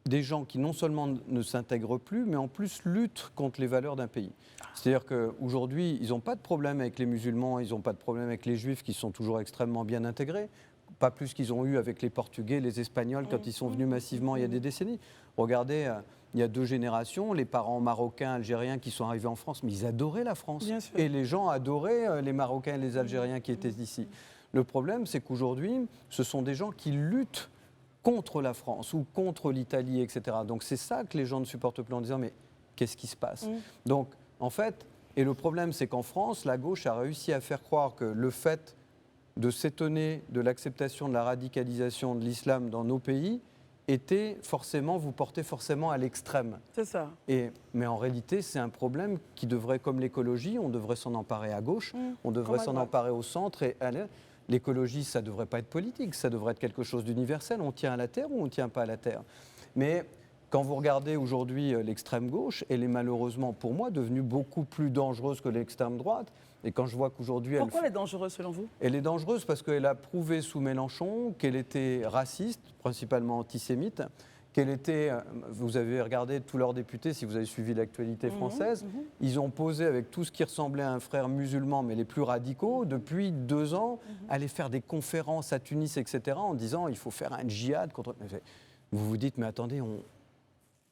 des gens qui non seulement ne s'intègrent plus, mais en plus luttent contre les valeurs d'un pays. C'est-à-dire qu'aujourd'hui, ils n'ont pas de problème avec les musulmans, ils n'ont pas de problème avec les juifs qui sont toujours extrêmement bien intégrés, pas plus qu'ils ont eu avec les Portugais, les Espagnols, quand ils sont venus massivement il y a des décennies. Regardez, il y a 2 générations, les parents marocains, algériens qui sont arrivés en France, mais ils adoraient la France. Bien sûr. Et les gens adoraient les Marocains et les Algériens qui étaient ici. Le problème, c'est qu'aujourd'hui, ce sont des gens qui luttent contre la France ou contre l'Italie, etc. Donc c'est ça que les gens ne supportent plus en disant mais qu'est-ce qui se passe? Donc en fait, et le problème c'est qu'en France, la gauche a réussi à faire croire que le fait de s'étonner de l'acceptation de la radicalisation de l'islam dans nos pays était forcément, vous portez forcément à l'extrême. C'est ça. Mais en réalité, c'est un problème qui devrait, comme l'écologie, on devrait s'en emparer à gauche, on devrait comme à s'en droite. emparer au centre et aller. L'écologie, ça ne devrait pas être politique, ça devrait être quelque chose d'universel. On tient à la terre ou on ne tient pas à la terre. Mais quand vous regardez aujourd'hui l'extrême gauche, elle est malheureusement, pour moi, devenue beaucoup plus dangereuse que l'extrême droite. Et quand je vois qu'aujourd'hui... Pourquoi elle est dangereuse selon vous? Elle est dangereuse parce qu'elle a prouvé sous Mélenchon qu'elle était raciste, principalement antisémite, qu'elle était... Vous avez regardé tous leurs députés, si vous avez suivi l'actualité française, ils ont posé avec tout ce qui ressemblait à un frère musulman, mais les plus radicaux, depuis 2 ans, aller faire des conférences à Tunis, etc., en disant il faut faire un djihad contre... Vous vous dites, mais attendez,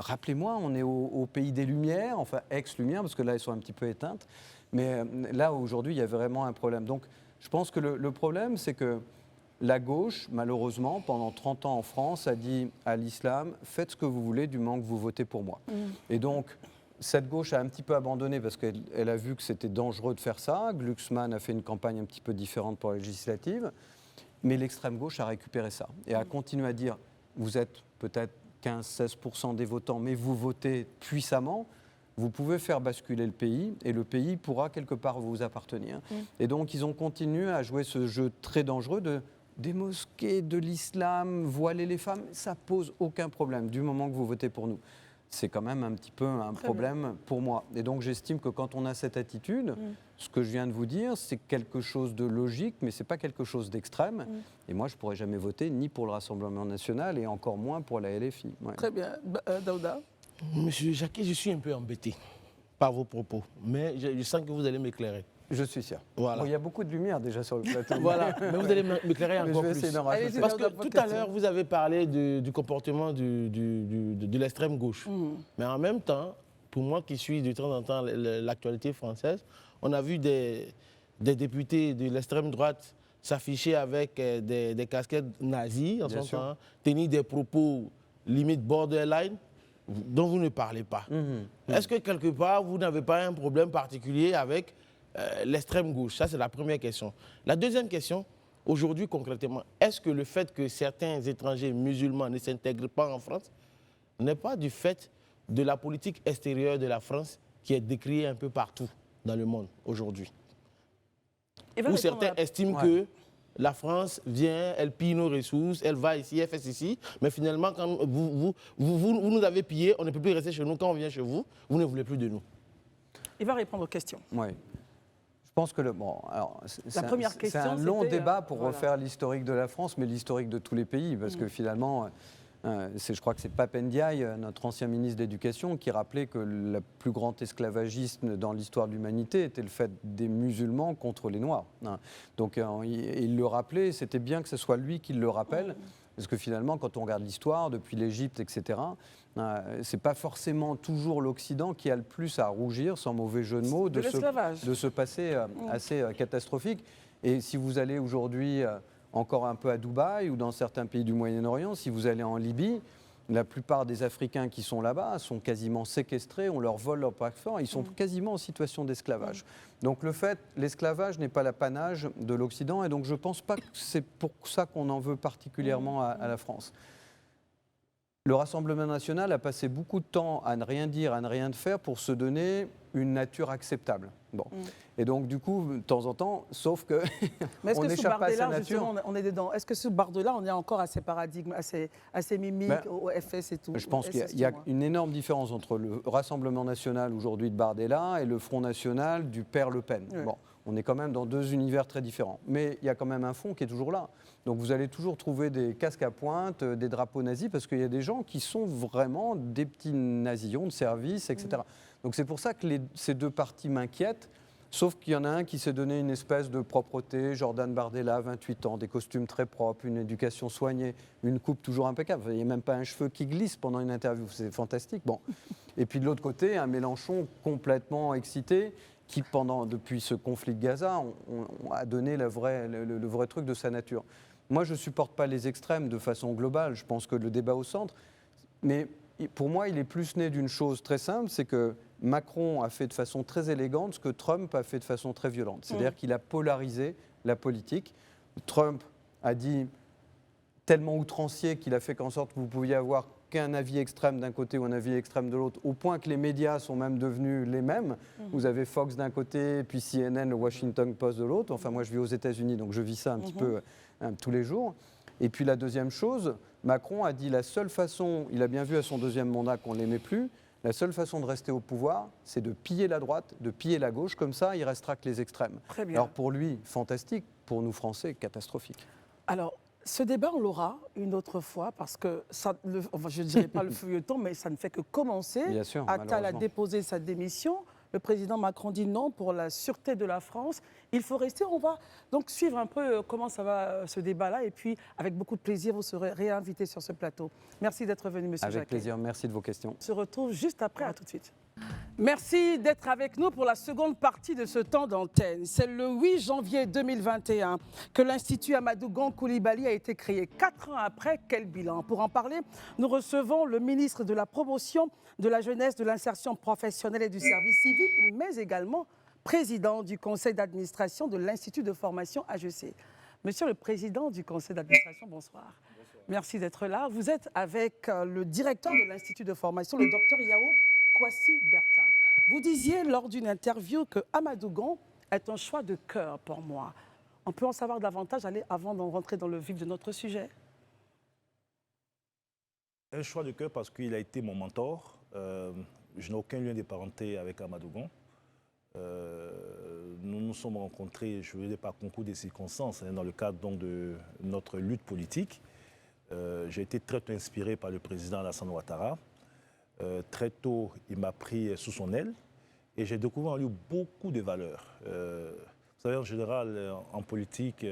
rappelez-moi, on est au pays des Lumières, enfin ex-Lumières, parce que là, elles sont un petit peu éteintes. Mais là, aujourd'hui, il y a vraiment un problème. Donc, je pense que le problème, c'est que la gauche, malheureusement, pendant 30 ans en France, a dit à l'islam, faites ce que vous voulez du moment que vous votez pour moi. Et donc, cette gauche a un petit peu abandonné parce qu'elle a vu que c'était dangereux de faire ça. Glucksmann a fait une campagne un petit peu différente pour les législatives. Mais l'extrême gauche a récupéré ça et a continué à dire, vous êtes peut-être 15-16% des votants, mais vous votez puissamment. Vous pouvez faire basculer le pays et le pays pourra quelque part vous appartenir. Et donc, ils ont continué à jouer ce jeu très dangereux des mosquées, de l'islam, voiler les femmes. Ça pose aucun problème du moment que vous votez pour nous. C'est quand même un petit peu un problème pour moi. Et donc, j'estime que quand on a cette attitude, ce que je viens de vous dire, c'est quelque chose de logique, mais ce n'est pas quelque chose d'extrême. Et moi, je ne pourrais jamais voter ni pour le Rassemblement national et encore moins pour la LFI. Ouais. Très bien. Daouda? Monsieur Jacquet, je suis un peu embêté par vos propos, mais je sens que vous allez m'éclairer. Je suis sûr. Voilà. Bon, il y a beaucoup de lumière déjà sur le plateau. Voilà, mais vous allez m'éclairer Mais encore je vais plus. essayer d'en rajouter. Parce que tout à l'heure, vous avez parlé du comportement de l'extrême gauche. Mais en même temps, pour moi qui suis de temps en temps l'actualité française, on a vu des députés de l'extrême droite s'afficher avec des casquettes nazies, en son temps, tenir des propos limite borderline, dont vous ne parlez pas. Est-ce que quelque part, vous n'avez pas un problème particulier avec l'extrême gauche? Ça, c'est la première question. La deuxième question, aujourd'hui concrètement, est-ce que le fait que certains étrangers musulmans ne s'intègrent pas en France n'est pas du fait de la politique extérieure de la France qui est décriée un peu partout dans le monde aujourd'hui? Où certains estiment que la France vient, elle pille nos ressources, elle va ici, elle fait ceci, mais finalement, quand vous nous avez pillés, on ne peut plus rester chez nous. Quand on vient chez vous, vous ne voulez plus de nous. Il va répondre aux questions. Oui. Je pense que c'est un long débat pour refaire l'historique de la France, mais l'historique de tous les pays, parce que finalement, je crois que c'est Pape Ndiaye, notre ancien ministre de l'Éducation, qui rappelait que le plus grand esclavagisme dans l'histoire de l'humanité était le fait des musulmans contre les Noirs. Donc il le rappelait, c'était bien que ce soit lui qui le rappelle, parce que finalement, quand on regarde l'histoire, depuis l'Égypte, etc., c'est pas forcément toujours l'Occident qui a le plus à rougir, sans mauvais jeu de mots, de ce passé assez catastrophique. Et si vous allez aujourd'hui encore un peu à Dubaï ou dans certains pays du Moyen-Orient, si vous allez en Libye, La plupart des Africains qui sont là-bas sont quasiment séquestrés, on leur vole leur passeport, ils sont quasiment en situation d'esclavage. Donc l'esclavage n'est pas l'apanage de l'Occident, et donc je ne pense pas que c'est pour ça qu'on en veut particulièrement à la France. Le Rassemblement national a passé beaucoup de temps à ne rien dire, à ne rien faire pour se donner une nature acceptable. Bon. Et donc, du coup, de temps en temps, sauf que on n'échappe pas à sa nature. On est dedans. Est-ce que ce Bardella, on est encore à ces paradigmes, à ces mimiques, au FS et tout? Je pense qu'il y a une énorme différence entre le Rassemblement national aujourd'hui de Bardella et le Front national du père Le Pen. Oui. Bon, on est quand même dans deux univers très différents. Mais il y a quand même un fond qui est toujours là. Donc vous allez toujours trouver des casques à pointe, des drapeaux nazis, parce qu'il y a des gens qui sont vraiment des petits nazillons de service, etc. Donc c'est pour ça que ces deux partis m'inquiètent, sauf qu'il y en a un qui s'est donné une espèce de propreté, Jordan Bardella, 28 ans, des costumes très propres, une éducation soignée, une coupe toujours impeccable. Il n'y a même pas un cheveu qui glisse pendant une interview, c'est fantastique. Bon. Et puis de l'autre côté, un Mélenchon complètement excité, qui depuis ce conflit de Gaza, on a donné le vrai truc de sa nature. Moi, je ne supporte pas les extrêmes de façon globale. Je pense que le débat au centre, mais pour moi, il est plus né d'une chose très simple, c'est que Macron a fait de façon très élégante ce que Trump a fait de façon très violente. C'est-à-dire qu'il a polarisé la politique. Trump a dit tellement outrancier qu'il a fait qu'en sorte que vous pouviez avoir qu'un avis extrême d'un côté ou un avis extrême de l'autre, au point que les médias sont même devenus les mêmes. Vous avez Fox d'un côté, puis CNN, le Washington Post de l'autre. Enfin, moi, je vis aux États-Unis, donc je vis ça un petit peu tous les jours. Et puis la deuxième chose, Macron a dit la seule façon, il a bien vu à son deuxième mandat qu'on ne l'aimait plus, la seule façon de rester au pouvoir, c'est de piller la droite, de piller la gauche, comme ça, il restera que les extrêmes. Très bien. Alors pour lui, fantastique, pour nous Français, catastrophique. Alors, ce débat, on l'aura une autre fois, parce que, je ne dirais pas le feuilleton, mais ça ne fait que commencer. Bien sûr, Attal a déposé sa démission. Le président Macron dit non pour la sûreté de la France. Il faut rester. On va donc suivre un peu comment ça va ce débat-là. Et puis, avec beaucoup de plaisir, vous serez réinvité sur ce plateau. Merci d'être venu, monsieur Jacquet. Avec plaisir. Merci de vos questions. On se retrouve juste après. À tout de suite. Merci d'être avec nous pour la seconde partie de ce temps d'antenne. C'est le 8 janvier 2021 que l'Institut Amadou Gon Coulibaly a été créé. 4 ans après, quel bilan? Pour en parler, nous recevons le ministre de la Promotion, de la Jeunesse, de l'Insertion professionnelle et du Service civique, mais également président du conseil d'administration de l'Institut de formation AGC. Monsieur le président du conseil d'administration, bonsoir. Bonsoir. Merci d'être là. Vous êtes avec le directeur de l'Institut de formation, le docteur Yao Kwasi Bertin. Vous disiez lors d'une interview que Amadou Gon est un choix de cœur pour moi. On peut en savoir davantage avant d'en rentrer dans le vif de notre sujet? Un choix de cœur parce qu'il a été mon mentor. Je n'ai aucun lien de parenté avec Amadou Gon. Nous nous sommes rencontrés, je ne veux dire par concours des circonstances, dans le cadre donc, de notre lutte politique. J'ai été très tôt inspiré par le président Alassane Ouattara. Très tôt, il m'a pris sous son aile et j'ai découvert en lui beaucoup de valeurs. Vous savez, en général, en politique,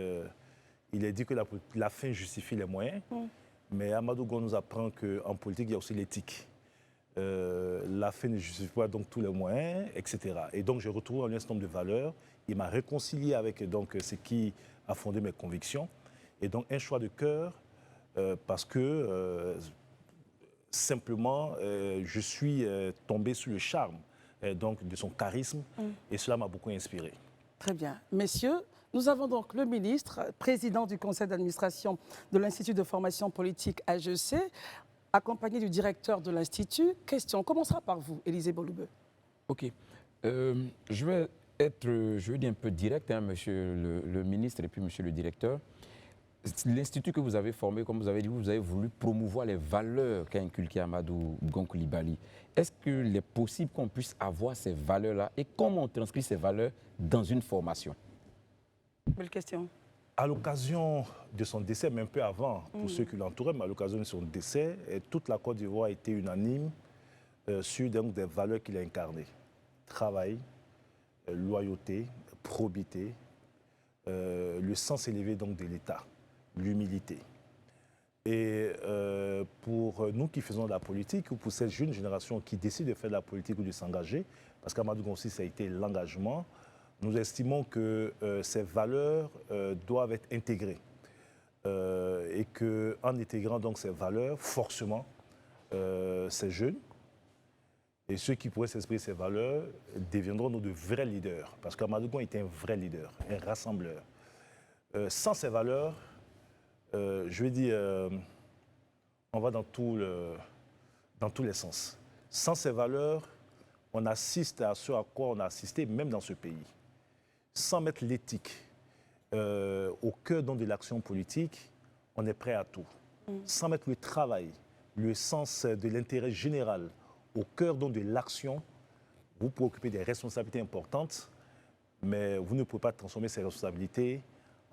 il est dit que la fin justifie les moyens, mais Amadou Gon nous apprend qu'en politique, il y a aussi l'éthique. La fin ne justifie pas donc tous les moyens, etc. Et donc, j'ai retrouvé en lui un certain nombre de valeurs. Il m'a réconcilié avec donc, ce qui a fondé mes convictions. Et donc, un choix de cœur, parce que... simplement, je suis tombé sous le charme donc, de son charisme et cela m'a beaucoup inspiré. Très bien. Messieurs, nous avons donc le ministre, président du conseil d'administration de l'Institut de formation politique AGC, accompagné du directeur de l'Institut. Question, on commencera par vous, Élisée Boloubeu. OK. Je vais dire un peu direct, hein, monsieur le ministre et puis monsieur le directeur. L'Institut que vous avez formé, comme vous avez dit, vous avez voulu promouvoir les valeurs qu'a inculquées Amadou Gon Coulibaly. Est-ce qu'il est possible qu'on puisse avoir ces valeurs-là et comment on transcrit ces valeurs dans une formation? Belle question. À l'occasion de son décès, mais un peu avant, pour ceux qui l'entouraient, mais à l'occasion de son décès, toute la Côte d'Ivoire a été unanime sur donc, des valeurs qu'il a incarnées. Travail, loyauté, probité, le sens élevé donc, de l'État. L'humilité. Et pour nous qui faisons de la politique, ou pour cette jeune génération qui décide de faire de la politique ou de s'engager, parce qu'Amadou Gon aussi, ça a été l'engagement, nous estimons que ces valeurs doivent être intégrées. Et qu'en intégrant donc ces valeurs, forcément, ces jeunes. Et ceux qui pourraient s'exprimer ces valeurs deviendront de vrais leaders. Parce qu'Amadou Gon était un vrai leader, un rassembleur. Sans ces valeurs, je vais dire, on va dans tous les sens. Sans ces valeurs, on assiste à ce à quoi on a assisté, même dans ce pays. Sans mettre l'éthique au cœur de l'action politique, on est prêt à tout. Sans mettre le travail, le sens de l'intérêt général au cœur de l'action, vous pouvez occuper des responsabilités importantes, mais vous ne pouvez pas transformer ces responsabilités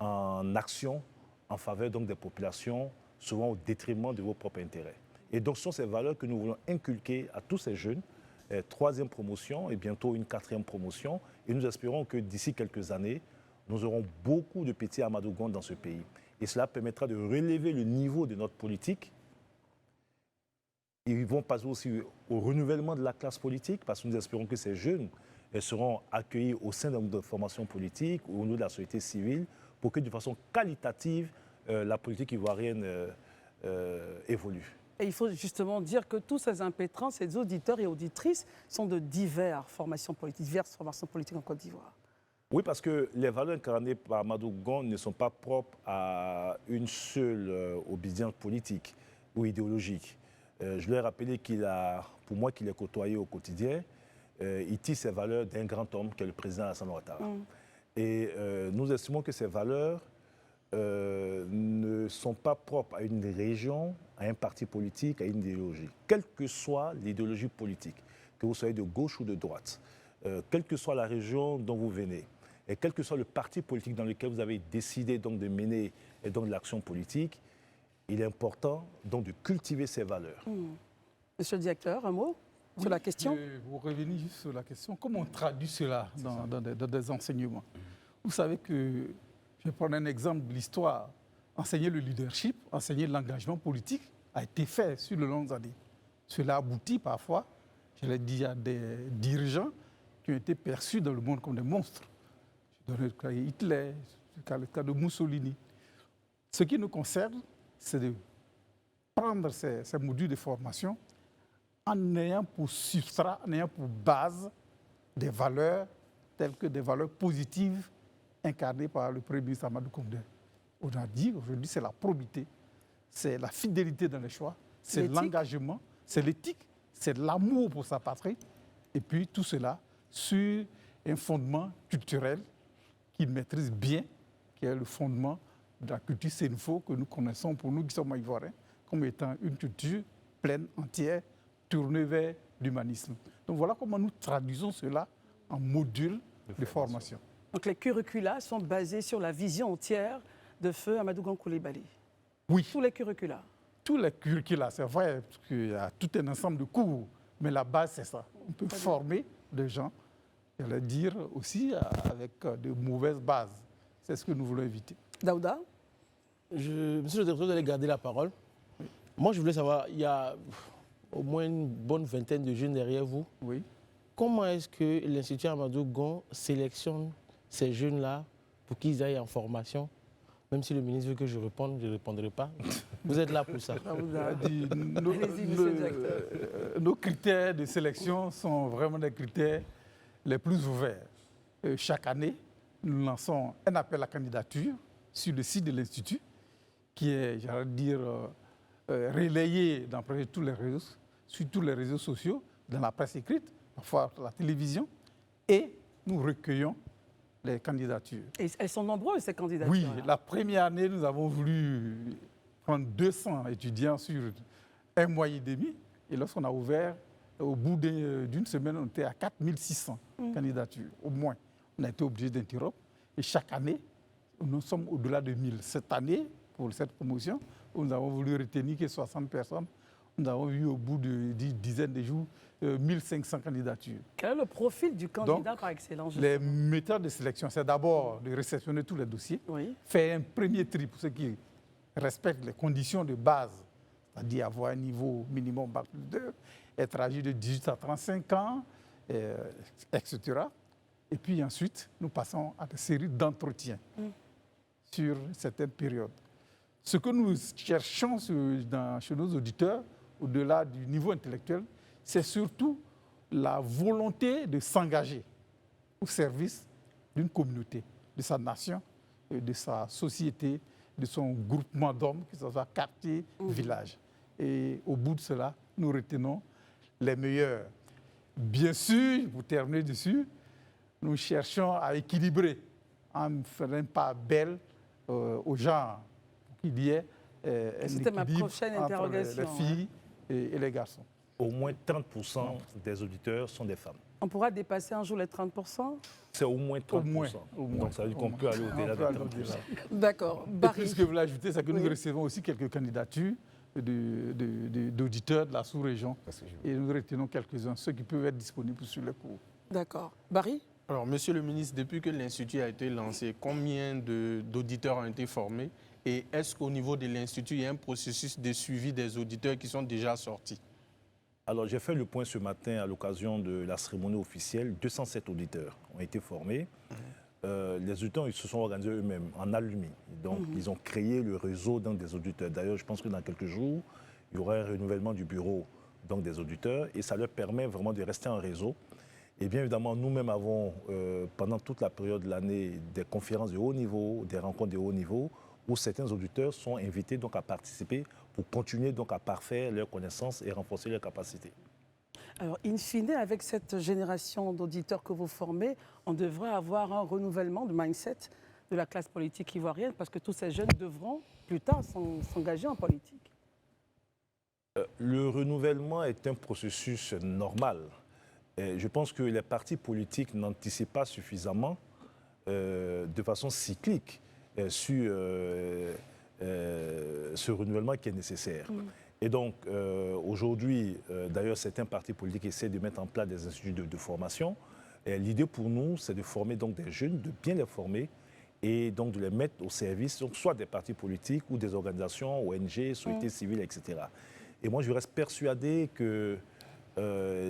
en action en faveur des populations, souvent au détriment de vos propres intérêts. Et donc, ce sont ces valeurs que nous voulons inculquer à tous ces jeunes. Troisième promotion et bientôt une quatrième promotion. Et nous espérons que d'ici quelques années, nous aurons beaucoup de petits Amadou Gon dans ce pays. Et cela permettra de relever le niveau de notre politique. Ils vont passer aussi au renouvellement de la classe politique, parce que nous espérons que ces jeunes seront accueillis au sein de notre formation politique, au niveau de la société civile, pour que de façon qualitative, la politique ivoirienne évolue. Et il faut justement dire que tous ces impétrants, ces auditeurs et auditrices sont de diverses formations politiques en Côte d'Ivoire. Oui, parce que les valeurs incarnées par Amadou Gon ne sont pas propres à une seule obédience politique ou idéologique. Je lui ai rappelé pour moi, qu'il est côtoyé au quotidien. Il tisse ces valeurs d'un grand homme qui est le président Alassane Ouattara. Et nous estimons que ces valeurs ne sont pas propres à une région, à un parti politique, à une idéologie. Quelle que soit l'idéologie politique, que vous soyez de gauche ou de droite, quelle que soit la région dont vous venez, et quel que soit le parti politique dans lequel vous avez décidé donc de mener l'action politique, il est important donc de cultiver ces valeurs. Monsieur le directeur, un mot sur la question? Vous revenez juste sur la question. Comment on traduit cela dans des enseignements? Vous savez que, je vais prendre un exemple de l'histoire, enseigner le leadership, enseigner l'engagement politique a été fait sur de longues années. Cela aboutit parfois, je l'ai dit, à des dirigeants qui ont été perçus dans le monde comme des monstres. Je donne le cas de Hitler, le cas de Mussolini. Ce qui nous concerne, c'est de prendre ces modules de formation en ayant pour substrat, en ayant pour base des valeurs telles que des valeurs positives incarnées par le Premier ministre Amadou Koumdé. On a dit aujourd'hui, c'est la probité, c'est la fidélité dans les choix, c'est l'engagement, c'est l'éthique, c'est l'amour pour sa patrie, et puis tout cela sur un fondement culturel qu'il maîtrise bien, qui est le fondement de la culture Senfo que nous connaissons pour nous qui sommes ivoiriens, comme étant une culture pleine, entière, tournée vers l'humanisme. Donc voilà comment nous traduisons cela en modules de formation. Donc les curricula sont basés sur la vision entière de feu Amadou Gon Coulibaly. Oui. Tous les curricula. Tous les curricula, c'est vrai qu'il y a tout un ensemble de cours, mais la base c'est ça. On peut former des gens, j'allais dire aussi avec de mauvaises bases. C'est ce que nous voulons éviter. Daouda? Monsieur le directeur, vous allez garder la parole. Moi, je voulais savoir, il y a au moins une bonne vingtaine de jeunes derrière vous. Oui. Comment est-ce que l'Institut Amadou Gon sélectionne ces jeunes-là pour qu'ils aillent en formation? Même si le ministre veut que je réponde, je ne répondrai pas. Vous êtes là pour ça. Nos critères de sélection sont vraiment des critères les plus ouverts. Chaque année, nous lançons un appel à candidature sur le site de l'Institut, qui est, j'allais dire, relayé dans sur tous les réseaux sociaux, dans la presse écrite, parfois la télévision, et nous recueillons les candidatures. Et elles sont nombreuses, ces candidatures? Oui, la première année, nous avons voulu prendre 200 étudiants sur un mois et demi, et lorsqu'on a ouvert, au bout d'une semaine, on était à 4600 candidatures, au moins. On a été obligé d'interrompre, et chaque année, nous sommes au-delà de 1000. Cette année, pour cette promotion, nous avons voulu retenir que 60 personnes. Nous avons eu au bout de dizaines de jours 1500 candidatures. Quel est le profil du candidat par excellence? Les méthodes de sélection, c'est d'abord de réceptionner tous les dossiers, faire un premier tri pour ceux qui respectent les conditions de base, c'est-à-dire avoir un niveau minimum bac plus 2, être âgé de 18 à 35 ans, etc. Et puis ensuite, nous passons à des séries d'entretiens sur certaines périodes. Ce que nous cherchons chez nos auditeurs, au-delà du niveau intellectuel, c'est surtout la volonté de s'engager au service d'une communauté, de sa nation, de sa société, de son groupement d'hommes, que ce soit quartier, village. Et au bout de cela, nous retenons les meilleurs. Bien sûr, pour terminer dessus, nous cherchons à équilibrer en ne faisant pas belle aux gens pour qu'il y ait un C'était ma équilibre prochaine entre interrogation, les filles et les garçons. Au moins 30% des auditeurs sont des femmes. On pourra dépasser un jour les 30%? C'est au moins 30%. Au moins. Donc ça veut dire qu'on peut aller au-delà de 30%. D'accord. Et puis, Barry. ce que vous voulez ajouter, c'est que nous Oui. recevons aussi quelques candidatures d'auditeurs de la sous-région. Et nous retenons quelques-uns, ceux qui peuvent être disponibles sur les cours. D'accord. Barry? Alors, monsieur le ministre, depuis que l'Institut a été lancé, combien d'auditeurs ont été formés? Et est-ce qu'au niveau de l'Institut, il y a un processus de suivi des auditeurs qui sont déjà sortis? Alors, j'ai fait le point ce matin à l'occasion de la cérémonie officielle. 207 auditeurs ont été formés. Les auditeurs, ils se sont organisés eux-mêmes en alumni. Donc, ils ont créé le réseau des auditeurs. D'ailleurs, je pense que dans quelques jours, il y aura un renouvellement du bureau des auditeurs et ça leur permet vraiment de rester en réseau. Et bien évidemment, nous-mêmes avons, pendant toute la période de l'année, des conférences de haut niveau, des rencontres de haut niveau, où certains auditeurs sont invités donc, à participer pour continuer donc, à parfaire leurs connaissances et renforcer leurs capacités. Alors, in fine, avec cette génération d'auditeurs que vous formez, on devrait avoir un renouvellement de mindset de la classe politique ivoirienne parce que tous ces jeunes devront plus tard s'engager en politique. Le renouvellement est un processus normal. Je pense que les partis politiques n'anticipent pas suffisamment, de façon cyclique, sur ce renouvellement qui est nécessaire. Et donc, aujourd'hui, d'ailleurs, certains partis politiques essaient de mettre en place des instituts de formation. L'idée pour nous, c'est de former donc des jeunes, de bien les former et donc de les mettre au service, donc, soit des partis politiques ou des organisations, ONG, société civile, etc. Et moi, je reste persuadé que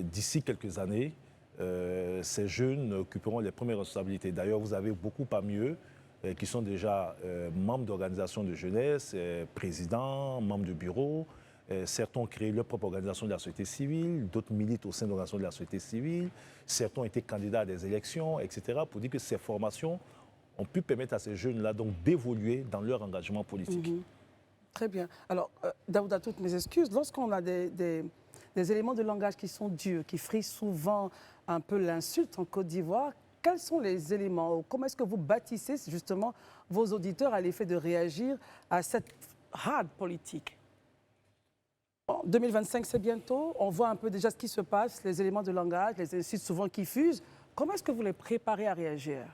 d'ici quelques années, ces jeunes occuperont les premières responsabilités. D'ailleurs, vous avez beaucoup parmi eux qui sont déjà membres d'organisations de jeunesse, présidents, membres de bureaux. Certains ont créé leur propre organisation de la société civile, d'autres militent au sein d'organisations de la société civile, certains ont été candidats à des élections, etc. pour dire que ces formations ont pu permettre à ces jeunes-là donc d'évoluer dans leur engagement politique. Très bien. Alors, Daouda, toutes mes excuses. Lorsqu'on a des éléments de langage qui sont durs, qui frisent souvent un peu l'insulte en Côte d'Ivoire, quels sont les éléments? Comment est-ce que vous bâtissez justement vos auditeurs à l'effet de réagir à cette hard politique? Bon, 2025, c'est bientôt. On voit un peu déjà ce qui se passe, les éléments de langage, les insultes souvent qui fusent. Comment est-ce que vous les préparez à réagir?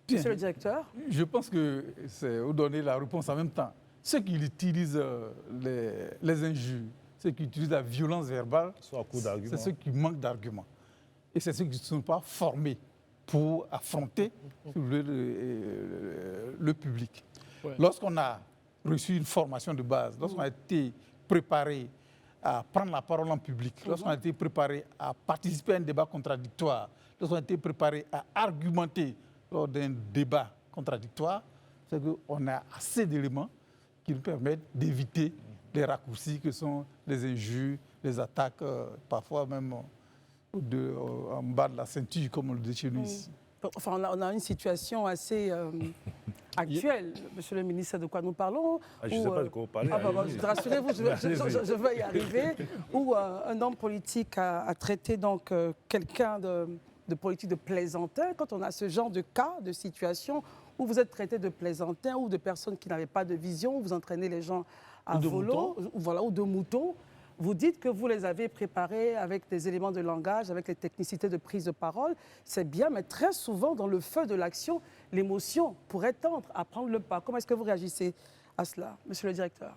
Bien. Monsieur le directeur? Je pense que c'est vous donner la réponse en même temps. Ceux qui utilisent les injures, ceux qui utilisent la violence verbale, c'est ceux qui manquent d'arguments. Et c'est ceux qui ne sont pas formés pour affronter le public. Ouais. Lorsqu'on a reçu une formation de base, lorsqu'on a été préparé à prendre la parole en public, lorsqu'on a été préparé à participer à un débat contradictoire, lorsqu'on a été préparé à argumenter lors d'un débat contradictoire, c'est qu'on a assez d'éléments qui nous permettent d'éviter les raccourcis que sont les injures, les attaques, parfois même en bas de la ceinture, comme on le dit chez nous ici. Enfin, on a une situation assez actuelle, monsieur le ministre, de quoi nous parlons. Je ne sais pas de quoi vous parlez. Rassurez-vous, je vais y arriver. Où un homme politique a traité donc quelqu'un de politique de plaisantin. Quand on a ce genre de cas, de situation, où vous êtes traité de plaisantin ou de personnes qui n'avaient pas de vision, où vous entraînez les gens à volo, voilà, ou de moutons, vous dites que vous les avez préparés avec des éléments de langage, avec les technicités de prise de parole. C'est bien, mais très souvent, dans le feu de l'action, l'émotion pourrait tendre à prendre le pas. Comment est-ce que vous réagissez à cela, monsieur le directeur?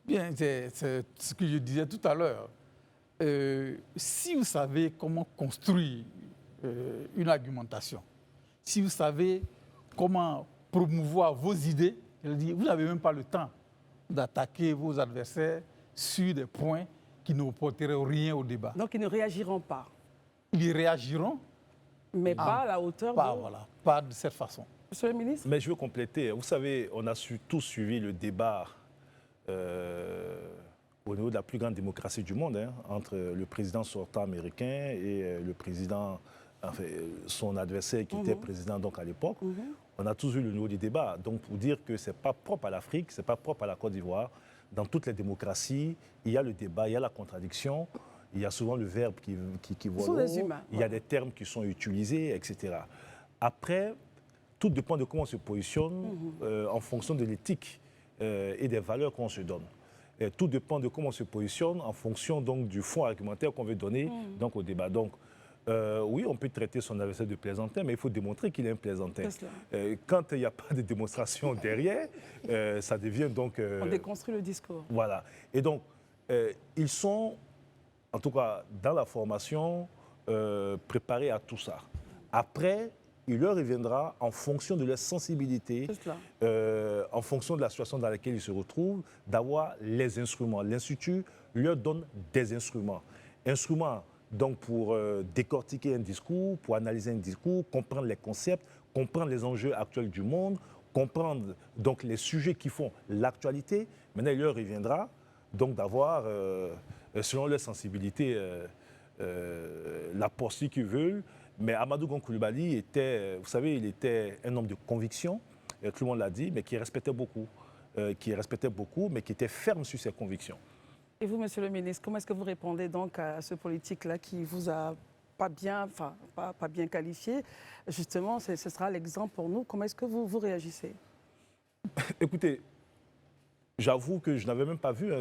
Bien, c'est ce que je disais tout à l'heure. Si vous savez comment construire une argumentation, si vous savez comment promouvoir vos idées, vous n'avez même pas le temps d'attaquer vos adversaires sur des points qui ne porteraient rien au débat. Donc ils ne réagiront pas? Ils y réagiront. Mais pas à la hauteur pas de cette façon. Monsieur le ministre? Mais je veux compléter. Vous savez, on a tous suivi le débat au niveau de la plus grande démocratie du monde, hein, entre le président sortant américain et le président, enfin, son adversaire qui était président donc à l'époque. On a tous vu le niveau du débat. Donc pour dire que ce n'est pas propre à l'Afrique, ce n'est pas propre à la Côte d'Ivoire, dans toutes les démocraties, il y a le débat, il y a la contradiction, il y a souvent le verbe qui voit l'eau, il y a des termes qui sont utilisés, etc. Après, tout dépend de comment on se positionne en fonction de l'éthique et des valeurs qu'on se donne. Et tout dépend de comment on se positionne en fonction donc, du fond argumentaire qu'on veut donner donc, au débat. Donc, oui, on peut traiter son adversaire de plaisantin, mais il faut démontrer qu'il est un plaisantin. Quand il n'y a pas de démonstration derrière, ça devient donc... on déconstruit le discours. Voilà. Et donc, ils sont, en tout cas dans la formation, préparés à tout ça. Après, il leur reviendra en fonction de leur sensibilité, en fonction de la situation dans laquelle ils se retrouvent, d'avoir les instruments. L'Institut leur donne des instruments. Instruments donc pour décortiquer un discours, pour analyser un discours, comprendre les concepts, comprendre les enjeux actuels du monde, comprendre donc les sujets qui font l'actualité. Maintenant, il leur reviendra donc d'avoir, selon leur sensibilité, la posture qu'ils veulent. Mais Amadou Gon Coulibaly était, vous savez, il était un homme de conviction, tout le monde l'a dit, mais qui respectait beaucoup, mais qui était ferme sur ses convictions. Et vous, Monsieur le ministre, comment est-ce que vous répondez donc à ce politique-là qui vous a pas bien qualifié? Justement, ce sera l'exemple pour nous. Comment est-ce que vous réagissez? Écoutez, j'avoue que je n'avais même pas vu, hein,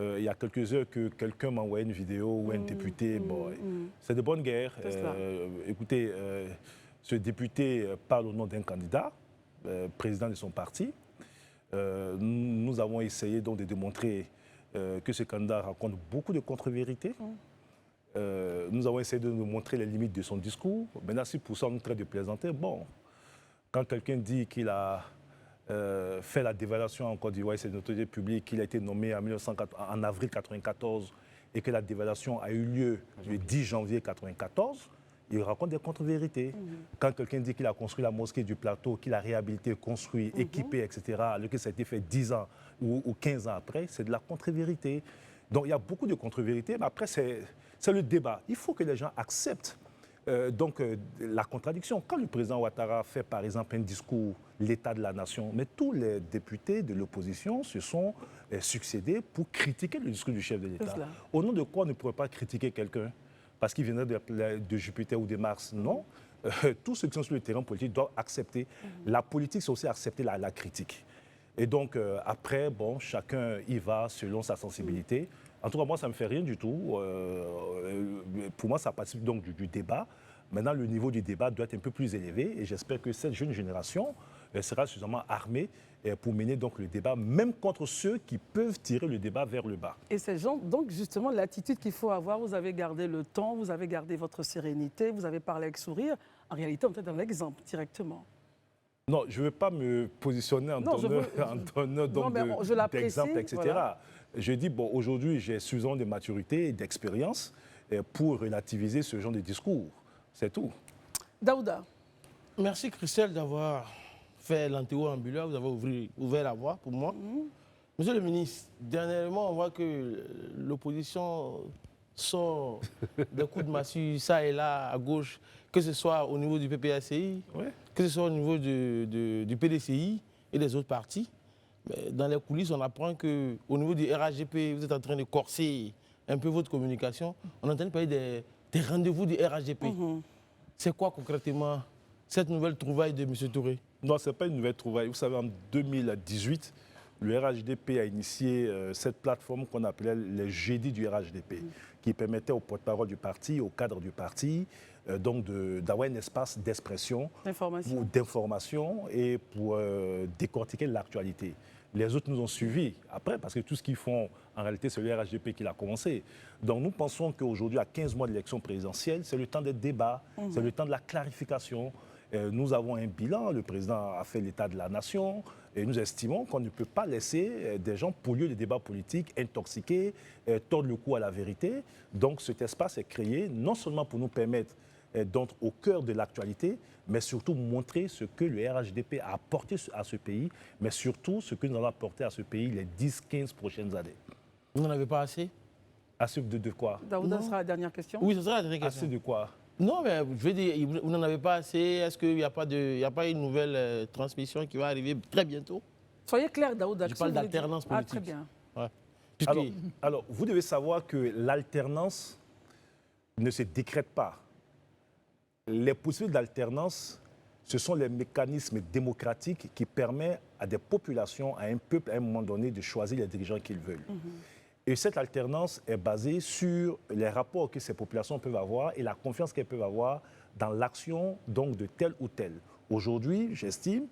il y a quelques heures que quelqu'un m'a envoyé une vidéo où un député, c'est de bonne guerre. Écoutez, ce député parle au nom d'un candidat, président de son parti. Nous avons essayé donc de démontrer que ce candidat raconte beaucoup de contre-vérités. Nous avons essayé de nous montrer les limites de son discours. Maintenant, si pour ça on nous traite de plaisanter, bon, quand quelqu'un dit qu'il a fait la dévaluation en Côte d'Ivoire, c'est une autorité publique, qu'il a été nommé en avril 1994 et que la dévaluation a eu lieu le 10 janvier 1994, il raconte des contre-vérités. Quand quelqu'un dit qu'il a construit la mosquée du plateau, qu'il a réhabilité, construit, équipé, etc., alors que ça a été fait 10 ans ou 15 ans après, c'est de la contre-vérité. Donc il y a beaucoup de contre-vérités, mais après c'est le débat. Il faut que les gens acceptent la contradiction. Quand le président Ouattara fait par exemple un discours, l'état de la nation, mais tous les députés de l'opposition se sont succédés pour critiquer le discours du chef de l'État. Au nom de quoi on ne pourrait pas critiquer quelqu'un parce qu'il viendrait de Jupiter ou de Mars? Non. Tous ceux qui sont sur le terrain politique doivent accepter. La politique, c'est aussi accepter la critique. Et donc après, bon, chacun y va selon sa sensibilité. En tout cas, moi, ça ne me fait rien du tout. Pour moi, ça participe donc du débat. Maintenant, le niveau du débat doit être un peu plus élevé et j'espère que cette jeune génération sera suffisamment armée pour mener donc le débat, même contre ceux qui peuvent tirer le débat vers le bas. Et c'est donc justement l'attitude qu'il faut avoir. Vous avez gardé le temps, vous avez gardé votre sérénité, vous avez parlé avec sourire. En réalité, on est dans l'exemple directement. Non, je ne veux pas me positionner en donneur d'exemple, etc. Voilà. Je dis, bon, aujourd'hui, j'ai suffisamment de maturité et d'expérience pour relativiser ce genre de discours. C'est tout. Daouda. Merci, Christelle, d'avoir fait l'antéo-ambulaire. Vous avez ouvert la voie pour moi. Monsieur le ministre, dernièrement, on voit que l'opposition sort des coups de massue, ça et là, à gauche, que ce soit au niveau du PPACI, que ce soit au niveau du PDCI et des autres partis. Mais dans les coulisses, on apprend qu'au niveau du RHDP, vous êtes en train de corser un peu votre communication. On est en train de parler des rendez-vous du RHDP. C'est quoi concrètement cette nouvelle trouvaille de M. Touré? Non, ce n'est pas une nouvelle trouvaille. Vous savez, en 2018, le RHDP a initié cette plateforme qu'on appelait les jeudis du RHDP, qui permettait aux porte-parole du parti, aux cadres du parti, donc d'avoir un espace d'expression, d'information et pour décortiquer l'actualité. Les autres nous ont suivis après, parce que tout ce qu'ils font, en réalité, c'est le RHDP qui l'a commencé. Donc nous pensons qu'aujourd'hui, à 15 mois de l'élection présidentielle, c'est le temps des débats, c'est le temps de la clarification. Nous avons un bilan, le président a fait l'état de la nation, et nous estimons qu'on ne peut pas laisser des gens polluer le débat politique, intoxiquer, tordre le cou à la vérité. Donc cet espace est créé non seulement pour nous permettre d'être au cœur de l'actualité, mais surtout montrer ce que le RHDP a apporté à ce pays, mais surtout ce que nous allons apporter à ce pays les 10-15 prochaines années. Vous n'en avez pas assez? Assez de quoi? Daouda sera la dernière question. Oui, ce sera la dernière question. Assez de quoi? Non, mais je veux dire, vous n'en avez pas assez. Est-ce qu'il n'y a pas une nouvelle transmission qui va arriver très bientôt? Soyez clair, Daouda. Je parle d'alternance politique. Ah, très bien. Ouais. Alors, vous devez savoir que l'alternance ne se décrète pas. Les possibilités d'alternance, ce sont les mécanismes démocratiques qui permettent à des populations, à un peuple, à un moment donné, de choisir les dirigeants qu'ils veulent. Et cette alternance est basée sur les rapports que ces populations peuvent avoir et la confiance qu'elles peuvent avoir dans l'action donc de tel ou tel. Aujourd'hui, j'estime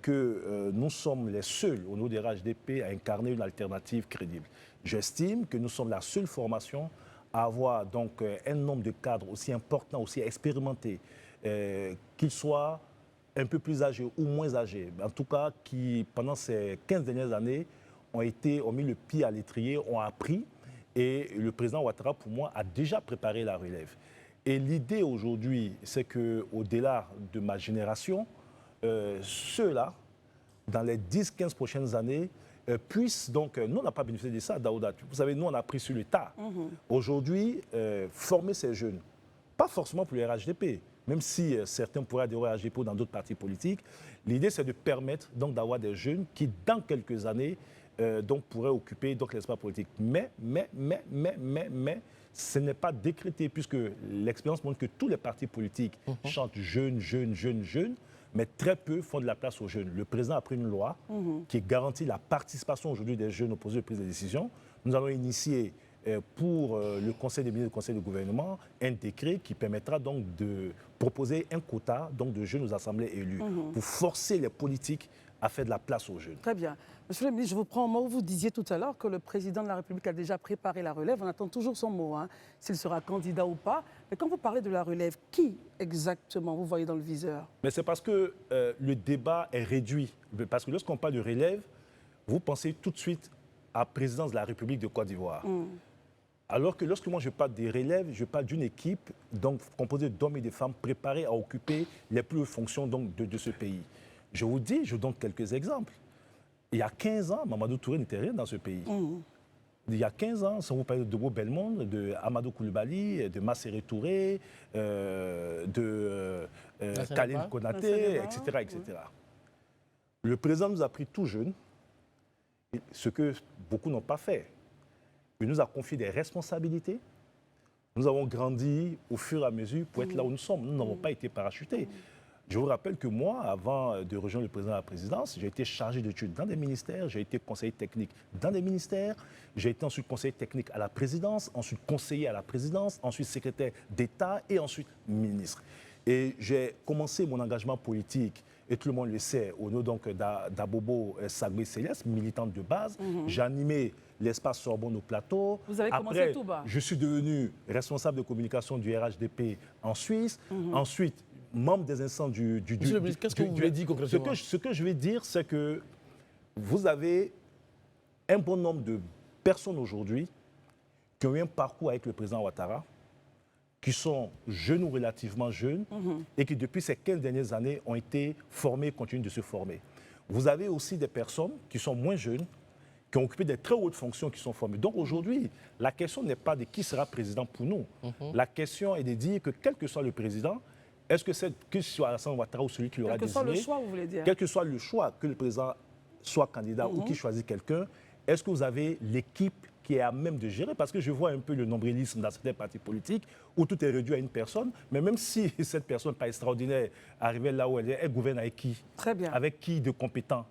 que nous sommes les seuls au niveau des RHDP à incarner une alternative crédible. J'estime que nous sommes la seule formation à avoir donc un nombre de cadres aussi important, aussi expérimentés, qu'ils soient un peu plus âgés ou moins âgés, en tout cas qui, pendant ces 15 dernières années, ont mis le pied à l'étrier, ont appris. Et le président Ouattara, pour moi, a déjà préparé la relève. Et l'idée aujourd'hui, c'est qu'au-delà de ma génération, ceux-là, dans les 10-15 prochaines années, puissent donc... Nous, on n'a pas bénéficié de ça, Daouda. Vous savez, nous, on a pris sur le tas. Aujourd'hui, former ces jeunes, pas forcément pour les RHDP, même si certains pourraient adhérer au RHDP ou dans d'autres partis politiques, l'idée, c'est de permettre donc d'avoir des jeunes qui, dans quelques années, donc pourraient occuper donc l'espace politique. Mais, ce n'est pas décrété, puisque l'expérience montre que tous les partis politiques chantent jeunes, mais très peu font de la place aux jeunes. Le président a pris une loi qui garantit la participation aujourd'hui des jeunes aux processus de prise de décision. Nous allons initier pour le Conseil des ministres et le Conseil du gouvernement un décret qui permettra donc de proposer un quota donc, de jeunes aux assemblées élues pour forcer les politiques à faire de la place aux jeunes. Très bien. Monsieur le ministre, je vous prends au mot. Vous disiez tout à l'heure que le président de la République a déjà préparé la relève. On attend toujours son mot, s'il sera candidat ou pas. Mais quand vous parlez de la relève, qui exactement vous voyez dans le viseur? Mais c'est parce que le débat est réduit. Parce que lorsqu'on parle de relève, vous pensez tout de suite à la présidence de la République de Côte d'Ivoire. Alors que lorsque moi je parle des relèves, je parle d'une équipe donc, composée d'hommes et de femmes préparés à occuper les plus hautes fonctions donc, de ce pays. Je vous dis, je donne quelques exemples. Il y a 15 ans, Mamadou Touré n'était rien dans ce pays. Il y a 15 ans, si vous parlez de Debo Belmonde, de Amadou Koulibaly, de Masséré Touré, de Khalil Konaté, etc., etc. Le président nous a pris tout jeune, ce que beaucoup n'ont pas fait. Il nous a confié des responsabilités. Nous avons grandi au fur et à mesure pour être là où nous sommes. Nous n'avons pas été parachutés. Je vous rappelle que moi, avant de rejoindre le président de la présidence, j'ai été chargé d'études dans des ministères, j'ai été conseiller technique dans des ministères, j'ai été ensuite conseiller technique à la présidence, ensuite conseiller à la présidence, ensuite secrétaire d'État et ensuite ministre. Et j'ai commencé mon engagement politique, et tout le monde le sait, au nom donc d'Abobo Sagbé Céleste, militante de base. J'ai animé l'espace Sorbonne au plateau. Vous avez commencé tout bas. Je suis devenu responsable de communication du RHDP en Suisse. Ensuite, membre des instances du... Monsieur le ministre, qu'est-ce que vous voulez dire concrètement? Ce que je vais dire, c'est que vous avez un bon nombre de personnes aujourd'hui qui ont eu un parcours avec le président Ouattara, qui sont jeunes ou relativement jeunes, et qui depuis ces 15 dernières années ont été formés, continuent de se former. Vous avez aussi des personnes qui sont moins jeunes, qui ont occupé des très hautes fonctions, qui sont formées. Donc aujourd'hui, la question n'est pas de qui sera président pour nous. La question est de dire que quel que soit le président, est-ce que c'est que ce soit Alassane Ouattara ou celui qui l'aura désigné, quel que soit le choix, vous voulez dire? Quel que soit le choix, que le président soit candidat ou qu'il choisit quelqu'un, est-ce que vous avez l'équipe qui est à même de gérer? Parce que je vois un peu le nombrilisme dans certains partis politiques où tout est réduit à une personne, mais même si cette personne n'est pas extraordinaire, arrivée là où elle est, elle gouverne avec qui? Très bien. Avec qui de compétent?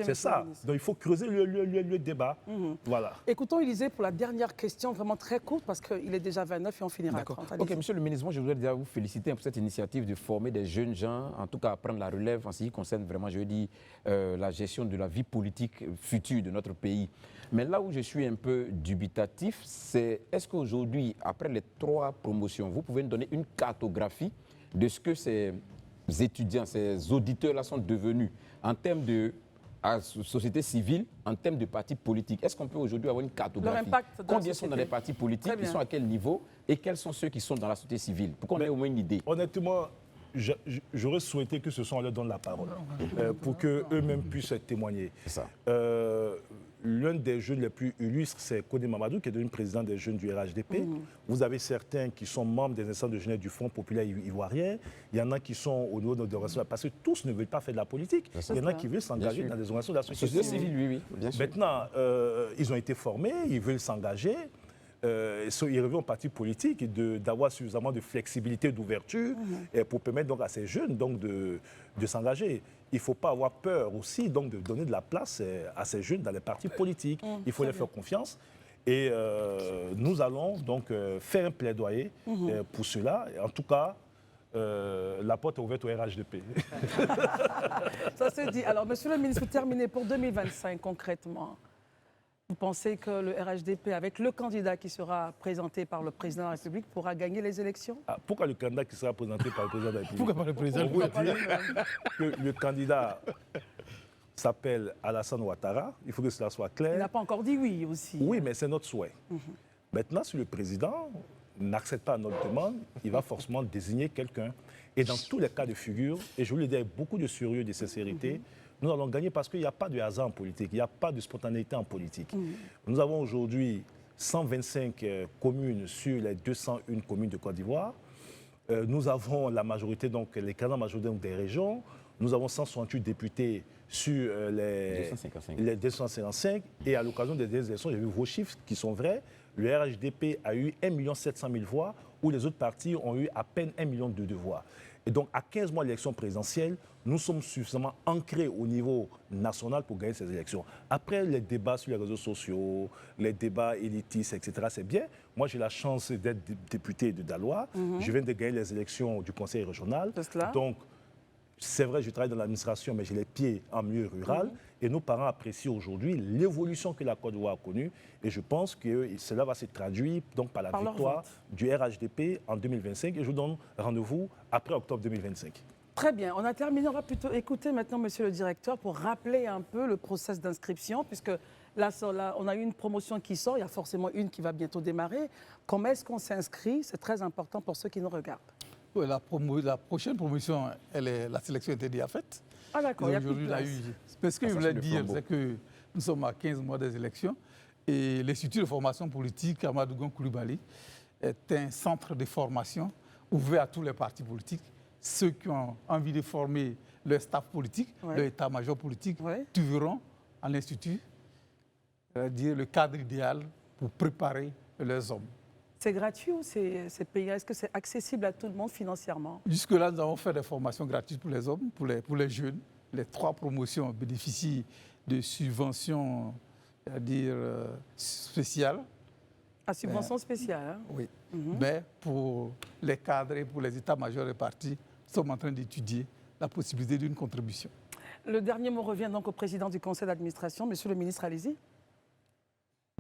C'est ça. Donc il faut creuser le débat. Voilà. Écoutons Élisée pour la dernière question, vraiment très courte, parce qu'il est déjà 29 et on finira à 30. Ok, monsieur le ministre, moi je voudrais déjà vous féliciter pour cette initiative de former des jeunes gens, en tout cas à prendre la relève en ce qui concerne vraiment, je dis, la gestion de la vie politique future de notre pays. Mais là où je suis un peu dubitatif, c'est est-ce qu'aujourd'hui, après les 3 promotions, vous pouvez nous donner une cartographie de ce que ces étudiants, ces auditeurs-là sont devenus en termes de société civile, en termes de partis politiques? Est-ce qu'on peut aujourd'hui avoir une cartographie? Combien sont dans les partis politiques? Ils sont à quel niveau? Et quels sont ceux qui sont dans la société civile? Pour qu'on ait au moins une idée. Honnêtement, j'aurais souhaité que ce soit on leur donne la parole pour qu'eux-mêmes puissent témoigner. C'est ça. L'un des jeunes les plus illustres, c'est Kodé Mamadou, qui est devenu président des jeunes du RHDP. Vous avez certains qui sont membres des instances de jeunesse du Front populaire ivoirien. Il y en a qui sont au niveau de l'organisation, parce que tous ne veulent pas faire de la politique. Il y en a qui veulent s'engager dans des organisations de la société civile. Oui, bien sûr. Maintenant, ils ont été formés, ils veulent s'engager. Ils reviennent au parti politique d'avoir suffisamment de flexibilité, d'ouverture pour permettre donc à ces jeunes donc, de s'engager. Il ne faut pas avoir peur aussi donc, de donner de la place à ces jeunes dans les partis politiques. Il faut leur faire confiance. Et nous allons donc faire un plaidoyer pour cela. Et en tout cas, la porte est ouverte au RHDP. Ça se dit. Alors, monsieur le ministre, vous terminez pour 2025 concrètement. Vous pensez que le RHDP, avec le candidat qui sera présenté par le président de la République, pourra gagner les élections? Pourquoi le candidat qui sera présenté par le président de la République? Pourquoi pas le président? On vous dire que le candidat s'appelle Alassane Ouattara. Il faut que cela soit clair. Il n'a pas encore dit oui aussi. Oui, mais c'est notre souhait. Maintenant, si le président n'accepte pas notre demande, il va forcément désigner quelqu'un. Et dans tous les cas de figure, et je vous le dis avec beaucoup de sérieux et de sincérité, nous allons gagner parce qu'il n'y a pas de hasard en politique, il n'y a pas de spontanéité en politique. Nous avons aujourd'hui 125 communes sur les 201 communes de Côte d'Ivoire. Nous avons la majorité, donc l'écrasante majorité des régions. Nous avons 168 députés sur les 255. Et à l'occasion des dernières élections, j'ai vu vos chiffres qui sont vrais. Le RHDP a eu 1 700 000 voix, où les autres partis ont eu à peine 1 million de voix. Et donc, à 15 mois de l'élection présidentielle, nous sommes suffisamment ancrés au niveau national pour gagner ces élections. Après, les débats sur les réseaux sociaux, les débats élitistes, etc., c'est bien. Moi, j'ai la chance d'être député de Daloa. Je viens de gagner les élections du conseil régional. Donc, c'est vrai, je travaille dans l'administration, mais j'ai les pieds en milieu rural. Et nos parents apprécient aujourd'hui l'évolution que la Côte d'Ivoire a connue. Et je pense que cela va se traduire donc, par la victoire du RHDP en 2025. Et je vous donne rendez-vous après octobre 2025. Très bien. On a terminé. On va plutôt écouter maintenant monsieur le directeur pour rappeler un peu le process d'inscription, puisque là, on a une promotion qui sort. Il y a forcément une qui va bientôt démarrer. Comment est-ce qu'on s'inscrit? C'est très important pour ceux qui nous regardent. Oui, la prochaine promotion, la sélection était déjà faite. Ah d'accord, il y a plus de place. Ce que je voulais dire, c'est que nous sommes à 15 mois des élections et l'Institut de formation politique Amadou Gon Coulibaly est un centre de formation ouvert à tous les partis politiques. Ceux qui ont envie de former leur staff politique, leur état-major politique, trouveront à l'Institut le cadre idéal pour préparer leurs hommes. C'est gratuit ou c'est payant? Est-ce que c'est accessible à tout le monde financièrement? Jusque-là, nous avons fait des formations gratuites pour les hommes, pour les jeunes. Les 3 promotions bénéficient de subventions, c'est-à-dire spéciales. À subvention spéciale, hein? Oui. Mais pour les cadres et pour les états-majors des partis, nous sommes en train d'étudier la possibilité d'une contribution. Le dernier mot revient donc au président du conseil d'administration. Monsieur le ministre, allez-y.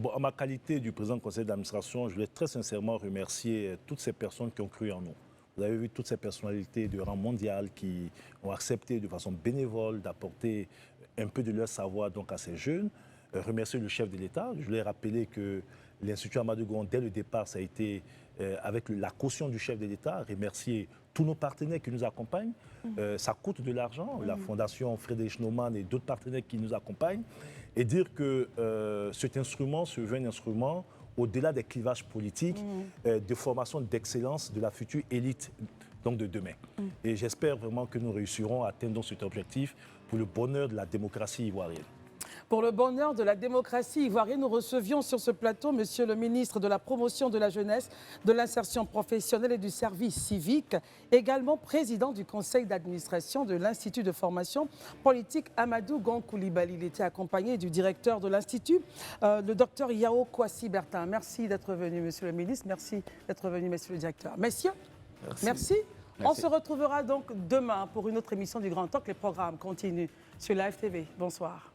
Bon, en ma qualité du président du conseil d'administration, je voulais très sincèrement remercier toutes ces personnes qui ont cru en nous. Vous avez vu toutes ces personnalités de rang mondial qui ont accepté de façon bénévole d'apporter un peu de leur savoir donc, à ces jeunes. Remercier le chef de l'État. Je voulais rappeler que l'Institut Amadou Gon, dès le départ, ça a été avec la caution du chef de l'État. Remercier tous nos partenaires qui nous accompagnent. Ça coûte de l'argent. La Fondation Friedrich Naumann et d'autres partenaires qui nous accompagnent. Et dire que cet instrument se veut un instrument au-delà des clivages politiques, de formation d'excellence de la future élite donc de demain. Et j'espère vraiment que nous réussirons à atteindre cet objectif pour le bonheur de la démocratie ivoirienne. Pour le bonheur de la démocratie ivoirienne, nous recevions sur ce plateau monsieur le ministre de la Promotion de la Jeunesse, de l'Insertion professionnelle et du Service civique, également président du conseil d'administration de l'Institut de formation politique Amadou Gon Coulibaly. Il était accompagné du directeur de l'Institut, le docteur Yao Kwasi Bertin. Merci d'être venu, monsieur le ministre. Merci d'être venu, monsieur le directeur. Messieurs, merci. On se retrouvera donc demain pour une autre émission du Grand Talk. Les programmes continuent sur la FTV. Bonsoir.